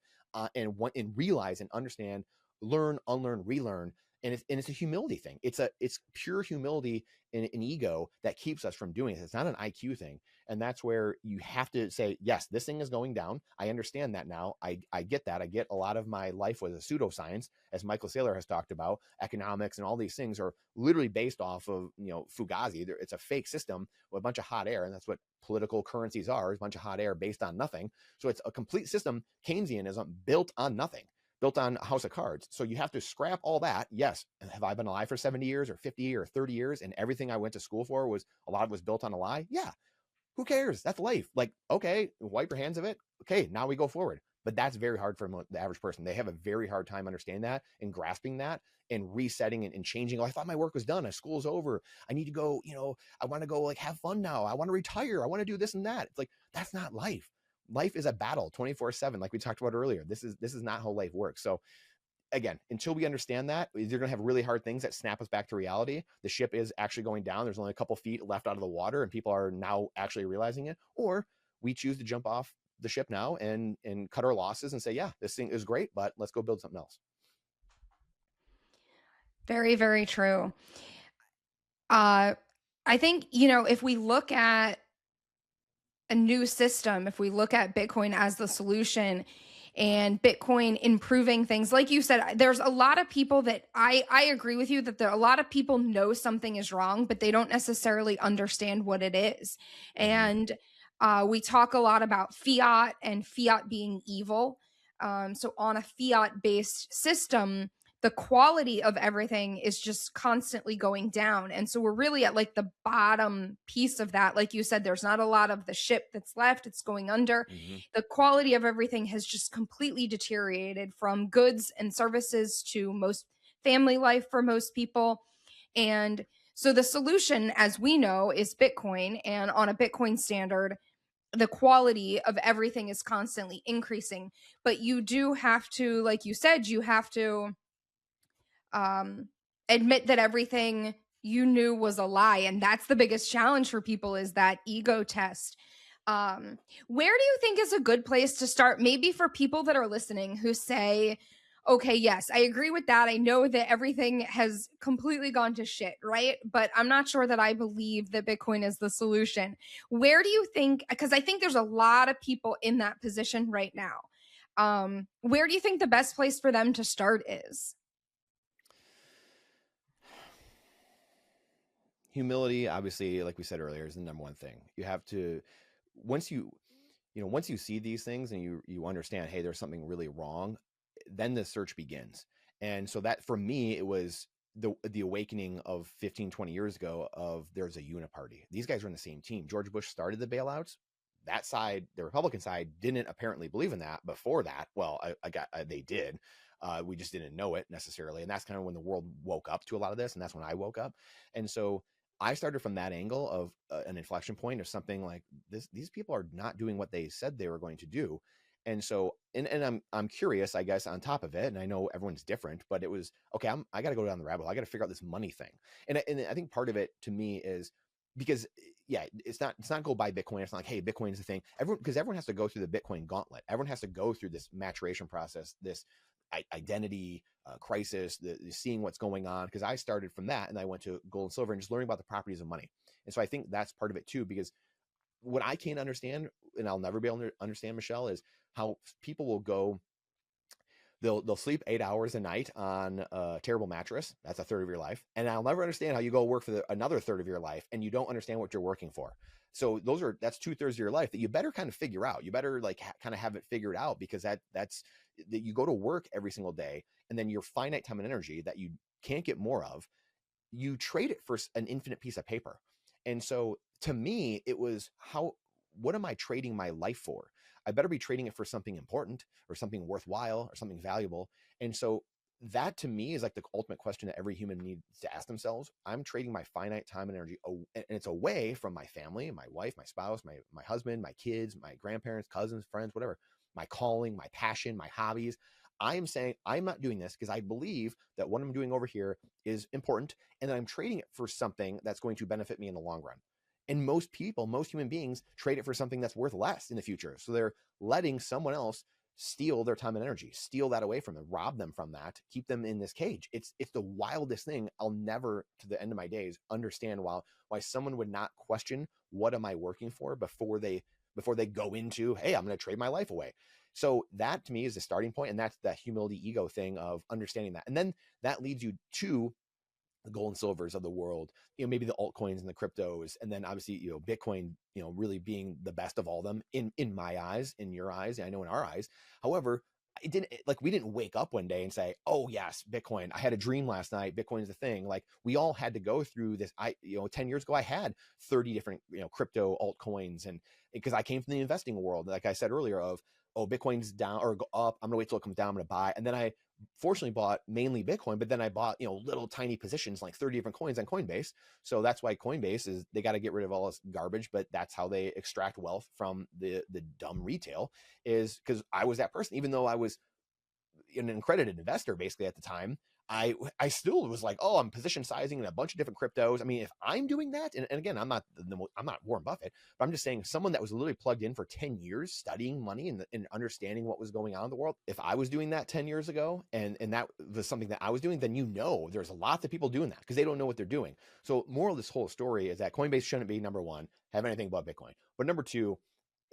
and realize and understand, learn, unlearn, relearn. And it's a humility thing. It's pure humility and an ego that keeps us from doing it. It's not an IQ thing. And that's where you have to say, yes, this thing is going down. I understand that now. I get that. I get a lot of my life was a pseudoscience, as Michael Saylor has talked about. Economics and all these things are literally based off of, Fugazi. It's a fake system with a bunch of hot air. And that's what political currencies are, is a bunch of hot air based on nothing. So it's a complete system, Keynesianism, built on nothing, built on a house of cards. So you have to scrap all that. Yes. Have I been alive for 70 years or 50 or 30 years? And everything I went to school for a lot of it was built on a lie? Yeah. Who cares? That's life. Like, okay, wipe your hands of it. Okay, now we go forward. But that's very hard for the average person. They have a very hard time understanding that and grasping that and resetting and changing. Oh, I thought my work was done. School's over. I need to go, I want to go, like, have fun now. I want to retire. I want to do this and that. It's like, that's not life. Life is a battle 24/7, like we talked about earlier. This is not how life works. So again, until we understand that, you're going to have really hard things that snap us back to reality. The ship is actually going down. There's only a couple feet left out of the water, and people are now actually realizing it. Or we choose to jump off the ship now and cut our losses and say, yeah, this thing is great, but let's go build something else. Very, very true. I think, if we look at a new system, if we look at Bitcoin as the solution and Bitcoin improving things, like you said, there's a lot of people that I agree with you that a lot of people know something is wrong, but they don't necessarily understand what it is. And we talk a lot about fiat and fiat being evil. So on a fiat based system, the quality of everything is just constantly going down. And so we're really at like the bottom piece of that. Like you said, there's not a lot of the ship that's left, it's going under. Mm-hmm. The quality of everything has just completely deteriorated, from goods and services to most family life for most people. And so the solution, as we know, is Bitcoin. And on a Bitcoin standard, the quality of everything is constantly increasing. But you do have to, like you said, you have to admit that everything you knew was a lie. And that's the biggest challenge for people, is that ego test. Where do you think is a good place to start? Maybe for people that are listening who say, okay, yes, I agree with that. I know that everything has completely gone to shit, right? But I'm not sure that I believe that Bitcoin is the solution. Where do you think, because I think there's a lot of people in that position right now. Where do you think the best place for them to start is? Humility, obviously, like we said earlier, is the number one thing. You have to, once you see these things and you understand, hey, there's something really wrong, then the search begins. And so that, for me, it was the awakening of 15-20 years ago of, there's a uniparty. These guys are in the same team. George Bush started the bailouts. That side, the Republican side, didn't apparently believe in that before that. Well, they did. We just didn't know it necessarily. And that's kind of when the world woke up to a lot of this. And that's when I woke up. And so I started from that angle of an inflection point of something like this. These people are not doing what they said they were going to do. And so, and I'm curious, I guess, on top of it, and I know everyone's different, but it was, okay, I got to go down the rabbit hole. I got to figure out this money thing. And I think part of it to me is because, yeah, it's not go buy Bitcoin. It's not like, hey, Bitcoin's the thing. Because everyone has to go through the Bitcoin gauntlet. Everyone has to go through this maturation process, this identity crisis, the seeing what's going on. Because I started from that, and I went to gold and silver and just learning about the properties of money. And so I think that's part of it too, because what I can't understand, and I'll never be able to understand, Michelle, is how people will go, they'll sleep 8 hours a night on a terrible mattress. That's a third of your life. And I'll never understand how you go work for another third of your life and you don't understand what you're working for. So that's 2/3 of your life that you better kind of figure out. You better like kind of have it figured out, because that's that you go to work every single day, and then your finite time and energy that you can't get more of, you trade it for an infinite piece of paper. And so to me, it was, what am I trading my life for? I better be trading it for something important or something worthwhile or something valuable. And so that to me is like the ultimate question that every human needs to ask themselves. I'm trading my finite time and energy, and it's away from my family, my wife, my spouse, my husband, my kids, my grandparents, cousins, friends, whatever, my calling, my passion, my hobbies. I'm saying I'm not doing this because I believe that what I'm doing over here is important, and that I'm trading it for something that's going to benefit me in the long run. And most people, most human beings, trade it for something that's worth less in the future. So they're letting someone else steal their time and energy, steal that away from them, rob them from that, keep them in this cage. It's the wildest thing. I'll never, to the end of my days, understand why someone would not question, what am I working for, before they go into, hey, I'm going to trade my life away. So that to me is the starting point, and that's that humility ego thing of understanding that. And then that leads you to the gold and silvers of the world, maybe the altcoins and the cryptos, and then obviously, Bitcoin, really being the best of all of them in my eyes, in your eyes, I know in our eyes. However, we didn't wake up one day and say, oh yes, Bitcoin, I had a dream last night, Bitcoin is the thing. Like, we all had to go through this. 10 years ago, I had 30 different, crypto altcoins, and because I came from the investing world, like I said earlier, of, oh, Bitcoin's down or go up, I'm gonna wait till it comes down, I'm gonna buy. And then I fortunately bought mainly Bitcoin, but then I bought, little tiny positions, like 30 different coins on Coinbase. So that's why Coinbase is, they got to get rid of all this garbage, but that's how they extract wealth from the dumb retail, is because I was that person. Even though I was an accredited investor basically at the time, I still was like, oh, I'm position sizing in a bunch of different cryptos. I mean, if I'm doing that, and again, I'm not Warren Buffett, but I'm just saying, someone that was literally plugged in for 10 years studying money and understanding what was going on in the world. If I was doing that 10 years ago, and that was something that I was doing, then there's a lot of people doing that because they don't know what they're doing. So moral of this whole story is that Coinbase shouldn't be, number one, have anything but Bitcoin. But number two,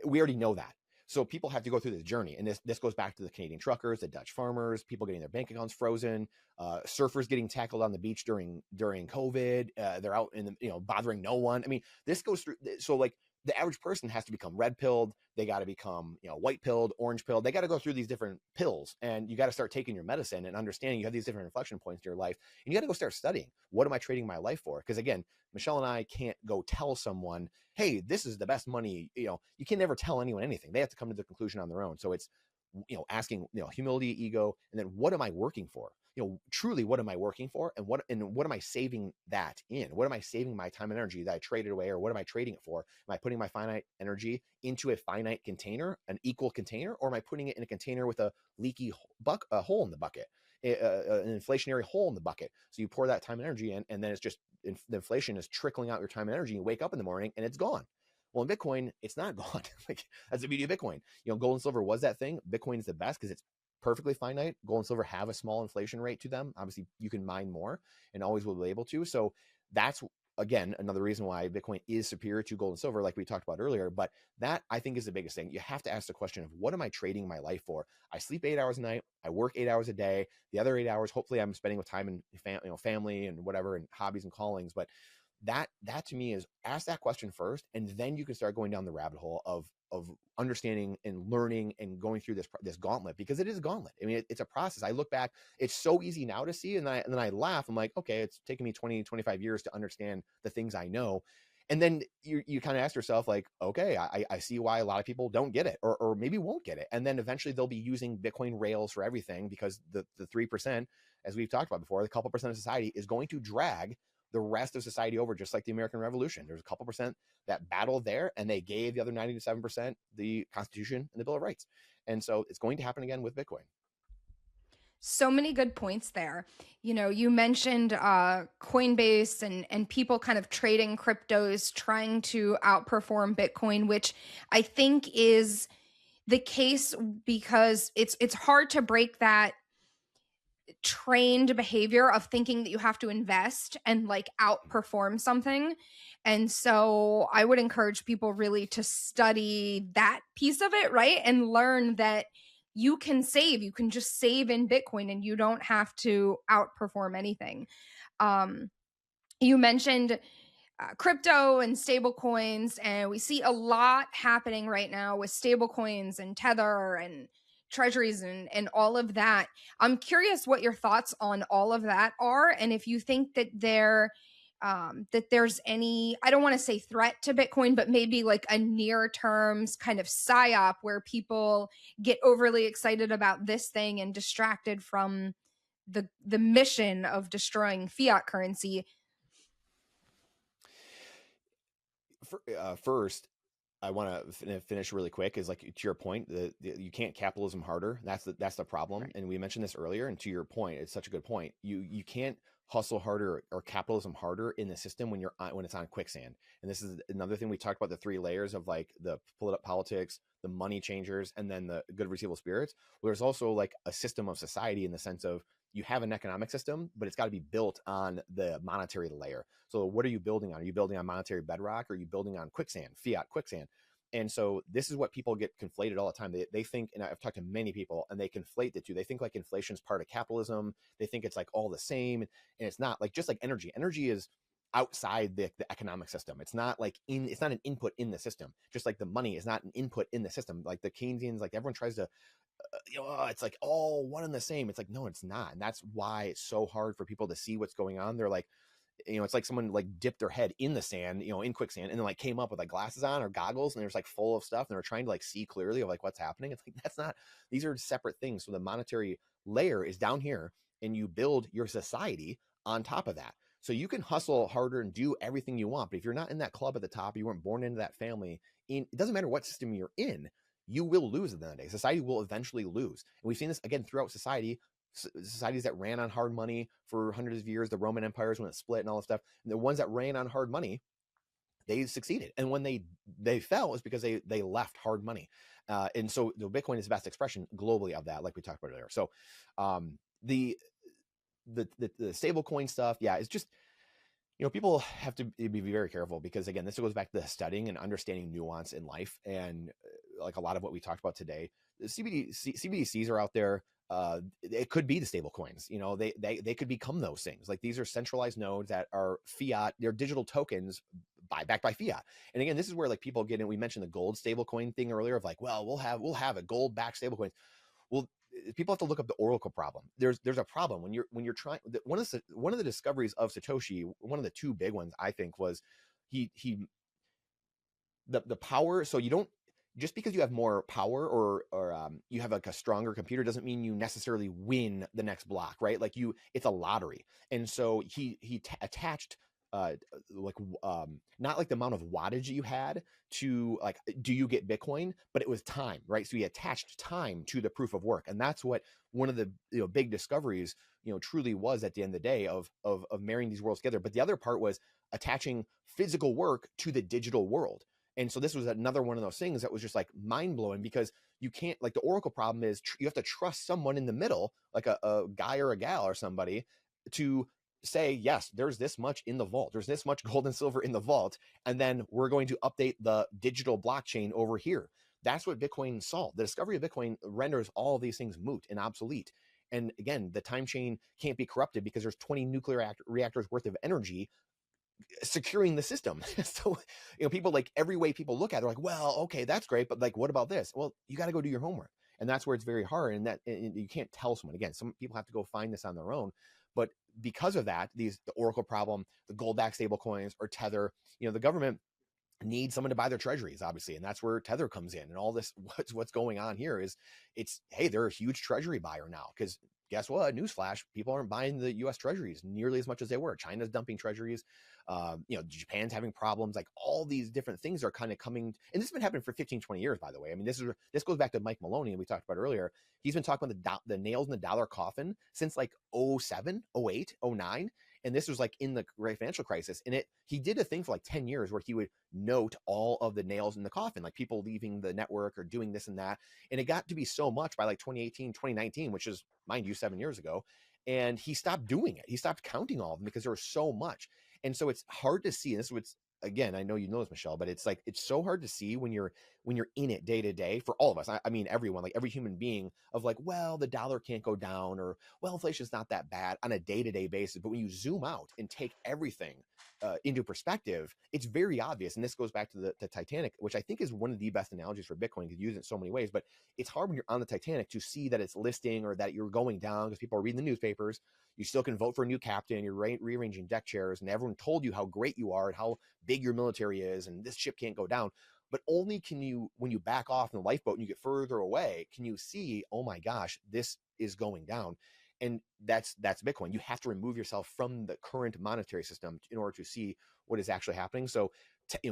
we already know that. So people have to go through this journey. And this goes back to the Canadian truckers, the Dutch farmers, people getting their bank accounts frozen, surfers getting tackled on the beach during COVID. They're out in the, bothering no one. I mean, this goes through. So like, the average person has to become red pilled. They got to become, white pilled, orange pilled. They got to go through these different pills, and you got to start taking your medicine and understanding you have these different inflection points in your life, and you got to go start studying. What am I trading my life for? Because again, Michelle and I can't go tell someone, hey, this is the best money. You can never tell anyone anything. They have to come to the conclusion on their own. So it's, asking, humility, ego, and then what am I working for? Truly, what am I working for? And what am I saving that in? What am I saving my time and energy that I traded away, or what am I trading it for? Am I putting my finite energy into a finite container, an equal container, or am I putting it in a container with a leaky hole in the bucket, an inflationary hole in the bucket? So you pour that time and energy in, and then it's just the inflation is trickling out your time and energy. You wake up in the morning and it's gone. Well, in Bitcoin, it's not gone. Like, that's the beauty of Bitcoin. Gold and silver was that thing. Bitcoin is the best because it's perfectly finite. Gold and silver have a small inflation rate to them. Obviously, you can mine more and always will be able to. So that's, again, another reason why Bitcoin is superior to gold and silver, like we talked about earlier. But that, I think, is the biggest thing. You have to ask the question of, what am I trading my life for? I sleep 8 hours a night. I work 8 hours a day. The other 8 hours, hopefully, I'm spending with time and family and whatever, and hobbies and callings. But that to me is, ask that question first, and then you can start going down the rabbit hole of understanding and learning and going through this gauntlet, because it is a gauntlet. I mean, it's a process. I look back, it's so easy now to see, and then I laugh. I'm like, okay, it's taken me 20-25 years to understand the things I know. And then you kind of ask yourself, like, okay, I see why a lot of people don't get it, or maybe won't get it. And then eventually they'll be using Bitcoin rails for everything, because the 3%, as we've talked about before, the couple percent of society is going to drag the rest of society over, just like the American Revolution. There's a couple percent that battled there, and they gave the other 97% the Constitution and the Bill of Rights. And so it's going to happen again with Bitcoin. So many good points there. You mentioned Coinbase and people kind of trading cryptos, trying to outperform Bitcoin, which I think is the case because it's hard to break that trained behavior of thinking that you have to invest and like outperform something. And so I would encourage people really to study that piece of it, right? And learn that you can just save in Bitcoin, and you don't have to outperform anything. You mentioned crypto and stable coins, and we see a lot happening right now with stable coins and Tether and treasuries and all of that. I'm curious what your thoughts on all of that are, and if you think that there's any, I don't want to say threat to Bitcoin, but maybe like a near terms kind of psyop where people get overly excited about this thing and distracted from the mission of destroying fiat currency. First, I want to finish really quick, is like, to your point, you can't capitalism harder. That's the problem. Right. And we mentioned this earlier, and to your point, it's such a good point. You can't hustle harder or capitalism harder in the system when it's on quicksand. And this is another thing we talked about, the 3 layers of like the politics, the money changers, and then the good evil spirits. Well, there's also like a system of society, in the sense of, you have an economic system, but it's got to be built on the monetary layer. So what are you building on? Are you building on monetary bedrock, or are you building on quicksand, fiat quicksand? And so this is what people get conflated all the time. They think, and I've talked to many people, and they conflate the two. They think like inflation is part of capitalism. They think it's like all the same, and it's not. Like, just like energy is outside the economic system. It's not like it's not an input in the system. Just like the money is not an input in the system. Like the Keynesians, like everyone tries to, it's like all one and the same. It's like, no, it's not. And that's why it's so hard for people to see what's going on. They're like, it's like someone like dipped their head in the sand, in quicksand, and then like came up with like glasses on or goggles, and there's like full of stuff, and they're trying to like see clearly of like what's happening. It's like, that's not, these are separate things. So the monetary layer is down here, and you build your society on top of that. So you can hustle harder and do everything you want, but if you're not in that club at the top, you weren't born into that family, it doesn't matter what system you're in, you will lose at the end of the day. Society will eventually lose. And we've seen this again throughout society. Societies that ran on hard money for hundreds of years, the Roman empires when it split and all this stuff, and the ones that ran on hard money, they succeeded. And when they fell, is because they left hard money. And so the Bitcoin is the best expression globally of that, like we talked about earlier. So the stable coin stuff, yeah, it's just, people have to be very careful, because again, this goes back to the studying and understanding nuance in life. And like a lot of what we talked about today, the CBDCs are out there. It could be the stable coins, they could become those things. Like, these are centralized nodes that are fiat, they're digital tokens backed by fiat. And again, this is where like people get in. We mentioned the gold stablecoin thing earlier of like, well, we'll have a gold backed stablecoin. Well, people have to look up the Oracle problem. There's a problem when you're trying. One of the discoveries of Satoshi, one of the two big ones I think was he the power. So you don't, just because you have more power or you have like a stronger computer doesn't mean you necessarily win the next block, right? Like it's a lottery. And so he attached like not like the amount of wattage you had to like, do you get Bitcoin, but it was time, right? So he attached time to the proof of work. And that's what one of the big discoveries truly was at the end of the day of marrying these worlds together. But the other part was attaching physical work to the digital world. And so this was another one of those things that was just like mind blowing, because you can't, like the Oracle problem is you have to trust someone in the middle, like a guy or a gal or somebody, to say, yes, there's this much in the vault. There's this much gold and silver in the vault. And then we're going to update the digital blockchain over here. That's what Bitcoin solved. The discovery of Bitcoin renders all of these things moot and obsolete. And again, the time chain can't be corrupted because there's 20 nuclear reactors worth of energy securing the system. So people, like every way people look at it, they're like, well, okay, that's great, but like what about this? Well, you got to go do your homework. And that's where it's very hard, and that you can't tell someone. Again, some people have to go find this on their own. But because of that, the Oracle problem, the gold-backed stable coins, or Tether, the government needs someone to buy their treasuries, obviously, and that's where Tether comes in. And all this, what's going on here is, hey, they're a huge treasury buyer now, because guess what? Newsflash: people aren't buying the U.S. treasuries nearly as much as they were. China's dumping treasuries. Japan's having problems. Like all these different things are kind of coming, and this has been happening for 15, 20 years, by the way. I mean, this goes back to Mike Maloney, and we talked about earlier. He's been talking about the nails in the dollar coffin since like 07, 08, 09. And this was like in the great financial crisis. And he did a thing for like 10 years where he would note all of the nails in the coffin, like people leaving the network or doing this and that. And it got to be so much by like 2018, 2019, which is, mind you, 7 years ago. And he stopped doing it. He stopped counting all of them because there was so much. And so it's hard to see. And this is what's, again, I know you know this, Michelle, but it's like, it's so hard to see when you're in it day to day for all of us. I mean, everyone, like every human being, of like, well, the dollar can't go down, or, well, inflation's not that bad on a day-to-day basis. But when you zoom out and take everything into perspective, it's very obvious. And this goes back to the Titanic, which I think is one of the best analogies for Bitcoin, because you use it in so many ways. But it's hard when you're on the Titanic to see that it's listing or that you're going down, because people are reading the newspapers. You still can vote for a new captain. You're rearranging deck chairs, and everyone told you how great you are and how big your military is, and this ship can't go down. But only can you, when you back off in the lifeboat and you get further away, can you see, oh my gosh, this is going down. And that's Bitcoin. You have to remove yourself from the current monetary system in order to see what is actually happening. So,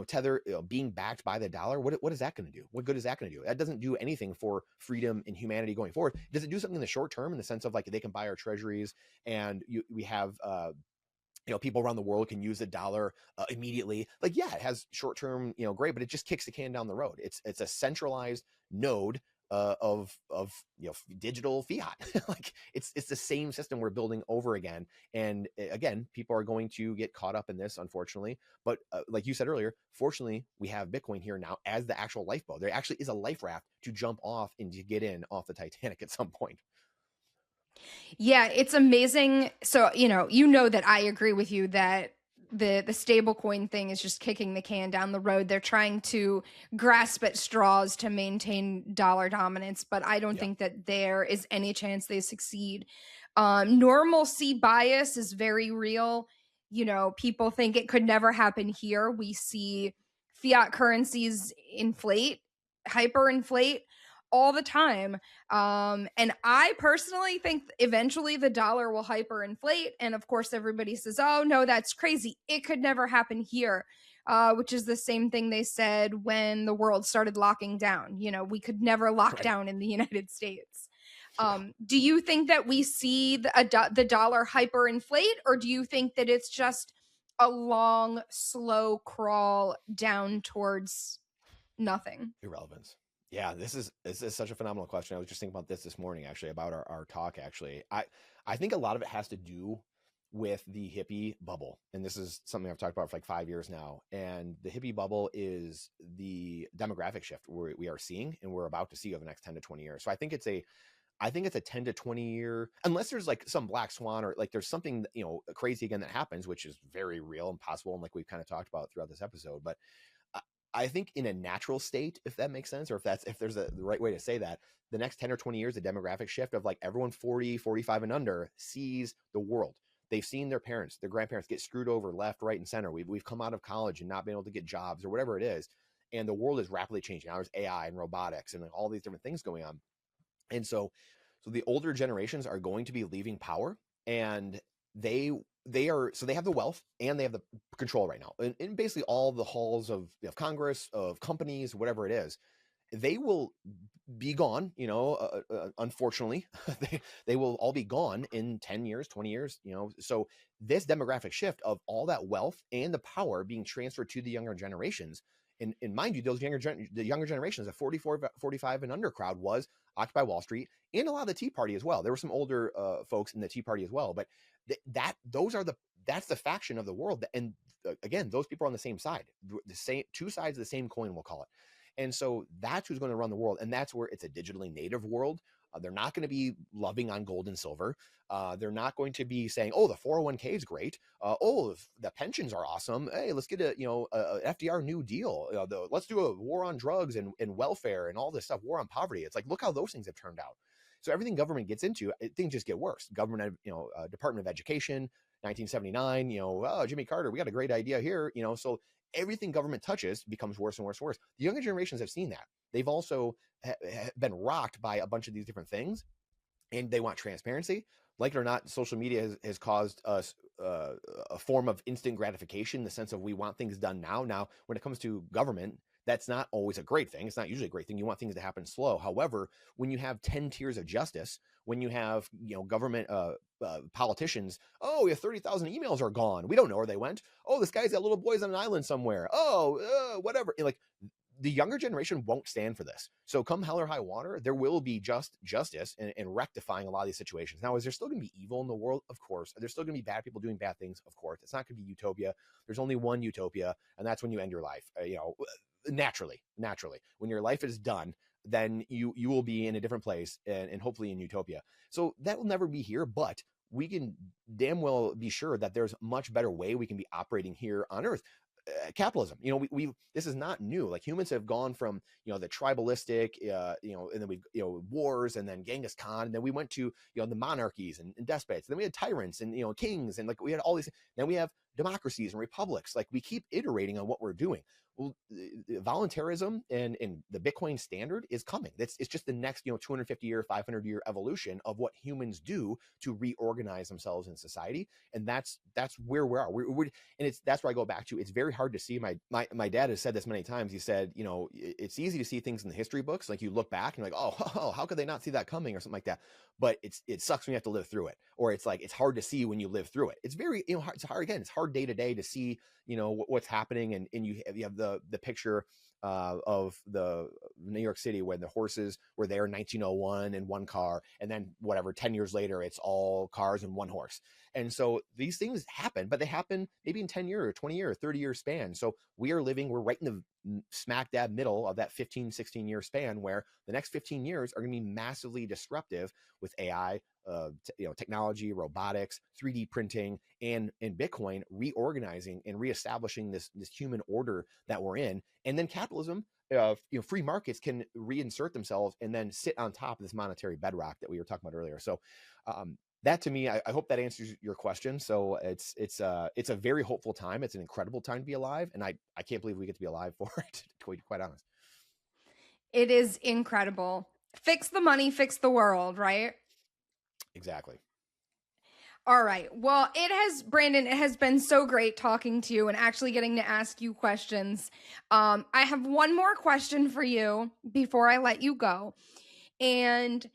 Tether being backed by the dollar, what is that going to do? What good is that going to do? That doesn't do anything for freedom and humanity going forward. Does it do something in the short term, in the sense of like they can buy our treasuries, and we have people around the world can use the dollar immediately? Like, yeah, it has short term, great, but it just kicks the can down the road. It's a centralized node of digital fiat. Like it's the same system we're building over again. And again, people are going to get caught up in this, unfortunately. But like you said earlier, fortunately, we have Bitcoin here now as the actual lifeboat. There actually is a life raft to jump off and to get in off the Titanic at some point. Yeah, it's amazing. So, that I agree with you that the stablecoin thing is just kicking the can down the road. They're trying to grasp at straws to maintain dollar dominance, but I don't think that there is any chance they succeed. Normalcy bias is very real. People think it could never happen here. We see fiat currencies inflate, hyperinflate all the time. And I personally think eventually the dollar will hyperinflate. And of course, everybody says, oh, no, that's crazy. It could never happen here, which is the same thing they said when the world started locking down. We could never lock down in the United States. Do you think that we see the dollar hyperinflate, or do you think that it's just a long, slow crawl down towards nothing? Irrelevance. Yeah, this is such a phenomenal question. I was just thinking about this morning, actually, about our talk. Actually, I think a lot of it has to do with the hippie bubble, and this is something I've talked about for like 5 years now. And the hippie bubble is the demographic shift we are seeing, and we're about to see over the next 10 to 20 years. So I think it's I think it's a 10 to 20 year, unless there's like some black swan or like there's something, crazy again that happens, which is very real and possible. And like we've kind of talked about throughout this episode, but I think in a natural state, if that makes sense, or if there's the right way to say that, the next 10 or 20 years, the demographic shift of like everyone 40, 45 and under sees the world. They've seen their parents, their grandparents get screwed over left, right, and center. We've come out of college and not been able to get jobs or whatever it is. And the world is rapidly changing. Now there's AI and robotics and like all these different things going on. And so the older generations are going to be leaving power, and they they have the wealth and they have the control right now. In basically all the halls of Congress, of companies, whatever it is, they will be gone, unfortunately. They will all be gone in 10 years, 20 years, so this demographic shift of all that wealth and the power being transferred to the younger generations, and mind you, the younger generations, the 44, 45 and under crowd was Occupy Wall Street and a lot of the Tea Party as well. There were some older folks in the Tea Party as well, but that's the faction of the world. And again, those people are on the same side, the same two sides of the same coin, we'll call it. And so that's who's going to run the world. And that's where it's a digitally native world. They're not going to be loving on gold and silver. They're not going to be saying, oh, the 401k is great. Oh, the pensions are awesome. Hey, let's get a FDR New Deal. Let's do a war on drugs and welfare and all this stuff, war on poverty. It's like, look how those things have turned out. So everything government gets into, things just get worse. Government, Department of Education, 1979, oh, Jimmy Carter, we got a great idea here, so everything government touches becomes worse and worse and worse. The younger generations have seen that. They've also been rocked by a bunch of these different things, and they want transparency. Like it or not, social media has caused us a form of instant gratification, in the sense of we want things done now. Now, when it comes to government, that's not always a great thing. It's not usually a great thing. You want things to happen slow. However, when you have 10 tiers of justice, when you have government politicians, oh, we have 30,000 emails are gone. We don't know where they went. Oh, this guy's got little boys on an island somewhere. Oh, whatever. Like, the younger generation won't stand for this. So come hell or high water, there will be justice and rectifying a lot of these situations. Now, is there still going to be evil in the world? Of course. There's still going to be bad people doing bad things? Of course. It's not going to be utopia. There's only one utopia, and that's when you end your life. Naturally. When your life is done, then you will be in a different place, and hopefully in utopia. So that will never be here, but we can damn well be sure that there's a much better way we can be operating here on Earth. Capitalism, we this is not new. Like, humans have gone from the tribalistic, and then we've wars, and then Genghis Khan, and then we went to the monarchies and despots, and then we had tyrants and kings, and like we had all these. Then we have democracies and republics. Like, we keep iterating on what we're doing. Well, voluntarism and the Bitcoin standard is coming. It's just the next 250 year, 500 year evolution of what humans do to reorganize themselves in society, and that's where we are. And that's where I go back to. It's very hard to see. My dad has said this many times. He said, it's easy to see things in the history books. Like, you look back and you're like, oh, how could they not see that coming, or something like that. But it sucks when you have to live through it, or it's like, it's hard to see when you live through it. It's very hard. It's hard. Again, it's hard day to day to see what's happening, and you have the picture of the New York City when the horses were there in 1901 in one car, and then 10 years later it's all cars and one horse. And so these things happen, but they happen maybe in 10 year or 20 year or 30 year span. So we're right in the smack dab middle of that 15, 16 year span, where the next 15 years are going to be massively disruptive with AI, technology, robotics, 3D printing, and Bitcoin reorganizing and reestablishing this human order that we're in. And then capitalism, free markets can reinsert themselves and then sit on top of this monetary bedrock that we were talking about earlier. So that, to me, I hope that answers your question. So it's a very hopeful time. It's an incredible time to be alive, and I can't believe we get to be alive for it, to be quite honest. It is incredible. Fix the money, fix the world, right? Exactly. All right. Well, Brandon, it has been so great talking to you and actually getting to ask you questions. I have one more question for you before I let you go. And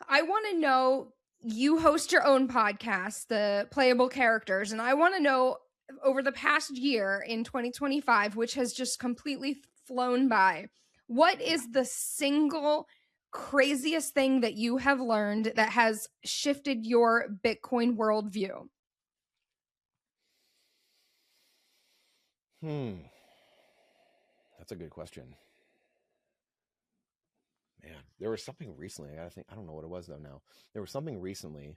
I want to know, you host your own podcast, The Playable Characters, and I want to know, over the past year in 2025, which has just completely flown by, what is the single craziest thing that you have learned that has shifted your Bitcoin worldview? That's a good question. Man, there was something recently. I don't know what it was though now. There was something recently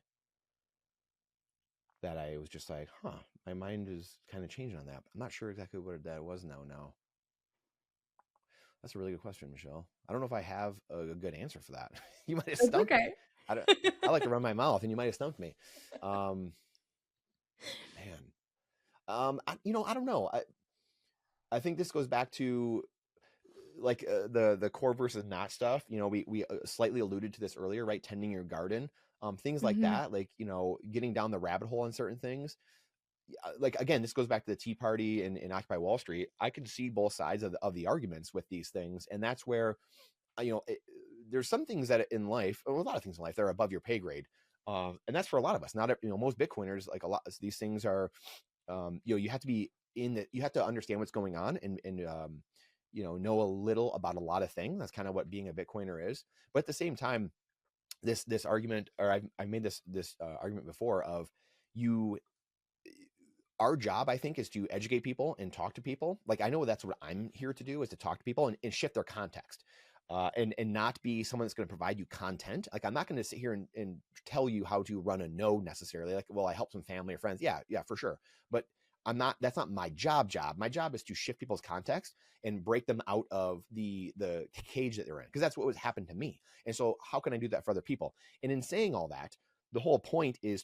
that I was just like, huh, my mind is kind of changing on that. I'm not sure exactly what that was now. That's a really good question, Michelle. I don't know if I have a good answer for that. You might have It's stumped me. okay. I like to run my mouth, and you might have stumped me. Um, Man, I don't know. I think this goes back to like the core versus not stuff. We slightly alluded to this earlier, right? Tending your garden, things like Mhm. that, like getting down the rabbit hole on certain things. Like again, this goes back to the Tea Party and Occupy Wall Street. I can see both sides of the arguments with these things, and that's where there's some things that in life, or a lot of things in life, they're above your pay grade, and that's for a lot of us. Not most Bitcoiners, like a lot. These things are, you have to be you have to understand what's going on and know a little about a lot of things. That's kind of what being a Bitcoiner is. But at the same time, this argument, or I've made this argument before of you our job, I think, is to educate people and talk to people. Like, I know that's what I'm here to do, is to talk to people and shift their context, and not be someone that's going to provide you content. Like, I'm not going to sit here and tell you how to run a node necessarily. Like, well, I help some family or friends. Yeah, for sure. But that's not my job. My job is to shift people's context and break them out of the cage that they're in, because that's what was happened to me. And so how can I do that for other people? And in saying all that, the whole point is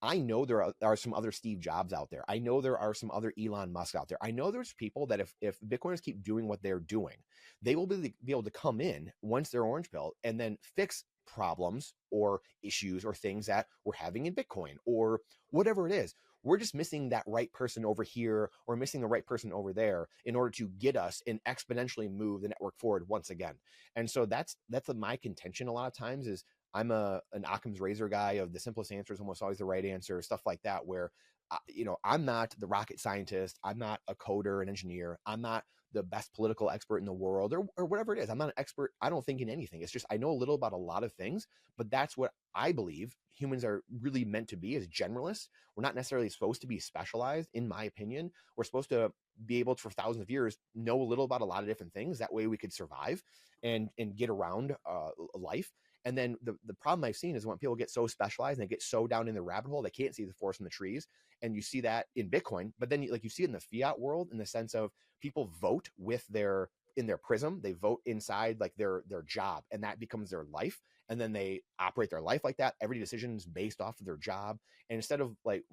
I know there are some other Steve Jobs out there. I know there are some other Elon Musk out there. I know there's people that if Bitcoiners keep doing what they're doing, they will be able to come in once they're orange pill and then fix problems or issues or things that we're having in Bitcoin or whatever it is. We're just missing that right person over here or missing the right person over there in order to get us and exponentially move the network forward once again. And so that's my contention a lot of times is I'm an Occam's razor guy of the simplest answer is almost always the right answer, stuff like that, where, I'm not the rocket scientist. I'm not a coder, an engineer. I'm not the best political expert in the world or whatever it is. I'm not an expert. I don't think in anything. It's just, I know a little about a lot of things, but that's what I believe humans are really meant to be, as generalists. We're not necessarily supposed to be specialized, in my opinion. We're supposed to be able to, for thousands of years, know a little about a lot of different things. That way we could survive and get around life. And then the problem I've seen is when people get so specialized and they get so down in the rabbit hole, they can't see the forest in the trees. And you see that in Bitcoin, but then you see it in the fiat world, in the sense of people vote with in their prism. They vote inside like their job, and that becomes their life. And then they operate their life like that. Every decision is based off of their job. And instead of like,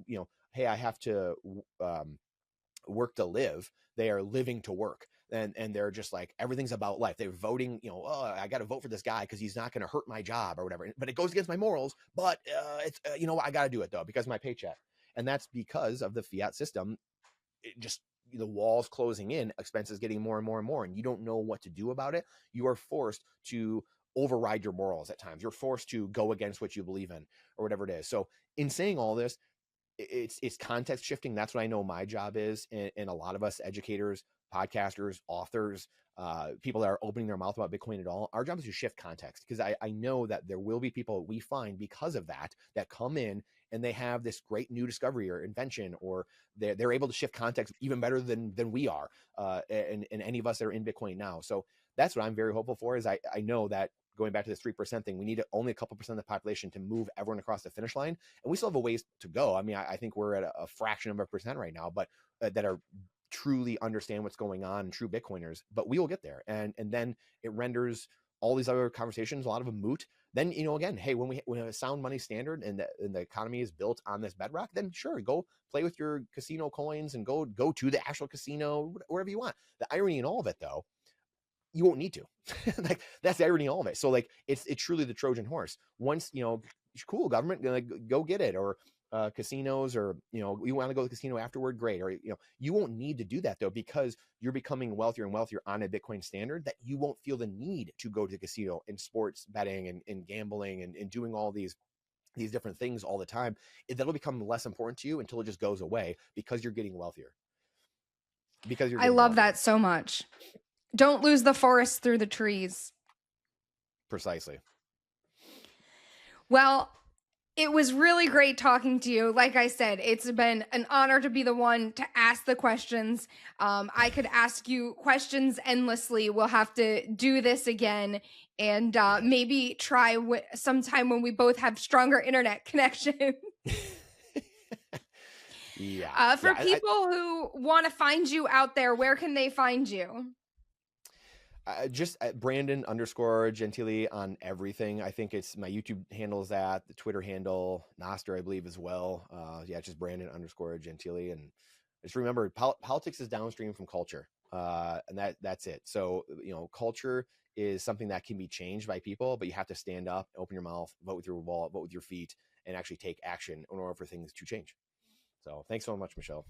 hey, I have to work to live, they are living to work. And they're just like, everything's about life. They're voting, oh, I got to vote for this guy because he's not going to hurt my job or whatever, but it goes against my morals. But it's I got to do it though because of my paycheck. And that's because of the fiat system. It just, the walls closing in, expenses getting more and more and more, and you don't know what to do about it. You are forced to override your morals at times. You're forced to go against what you believe in or whatever it is. So in saying all this, it's context shifting. That's what I know my job is. And a lot of us educators, podcasters, authors, people that are opening their mouth about Bitcoin at all, our job is to shift context, because I know that there will be people we find because of that come in and they have this great new discovery or invention, or they're able to shift context even better than we are, and any of us that are in Bitcoin now. So that's what I'm very hopeful for, is I know that, going back to this 3% thing, we need only a couple percent of the population to move everyone across the finish line. And we still have a ways to go. I mean, I think we're at a fraction of a percent right now, but that are truly understand what's going on, true Bitcoiners. But we will get there. And then it renders all these other conversations, a lot of them moot. Then, again, hey, when a sound money standard and the economy is built on this bedrock, then sure, go play with your casino coins and go to the actual casino, wherever you want. The irony in all of it, though, you won't need to. Like, that's the irony of all of it. So like, it's truly the Trojan horse. Once, cool, government, go get it, or casinos, or you want to go to the casino afterward, great. Or you won't need to do that though, because you're becoming wealthier and wealthier on a Bitcoin standard, that you won't feel the need to go to the casino and sports betting and gambling and doing all these different things all the time. That'll become less important to you until it just goes away, because you're getting wealthier. I love that so much. Don't lose the forest through the trees. Precisely. Well, It was really great talking to you. Like I said, it's been an honor to be the one to ask the questions. I could ask you questions endlessly. We'll have to do this again and maybe try sometime when we both have stronger internet connection. Yeah. For Yeah. people who want to find you out there, where can they find you? Just at Brandon_Gentile on everything. I think it's my YouTube handle is that, the Twitter handle, Noster, I believe, as well. Yeah, just Brandon_Gentile. And just remember, politics is downstream from culture. And that's it. So, culture is something that can be changed by people, but you have to stand up, open your mouth, vote with your wallet, vote with your feet, and actually take action in order for things to change. So thanks so much, Michelle.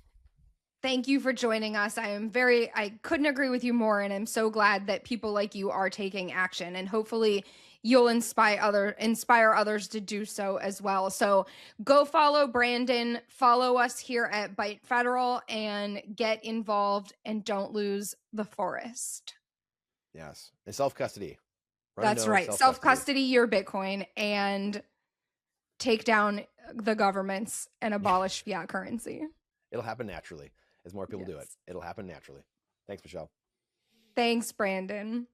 Thank you for joining us. I couldn't agree with you more. And I'm so glad that people like you are taking action, and hopefully you'll inspire others to do so as well. So go follow Brandon, follow us here at Byte Federal, and get involved, and don't lose the forest. Yes. And self-custody. That's right. Self-custody your Bitcoin and take down the governments and abolish fiat currency. It'll happen naturally. As more people do it, it'll happen naturally. Thanks, Michelle. Thanks, Brandon.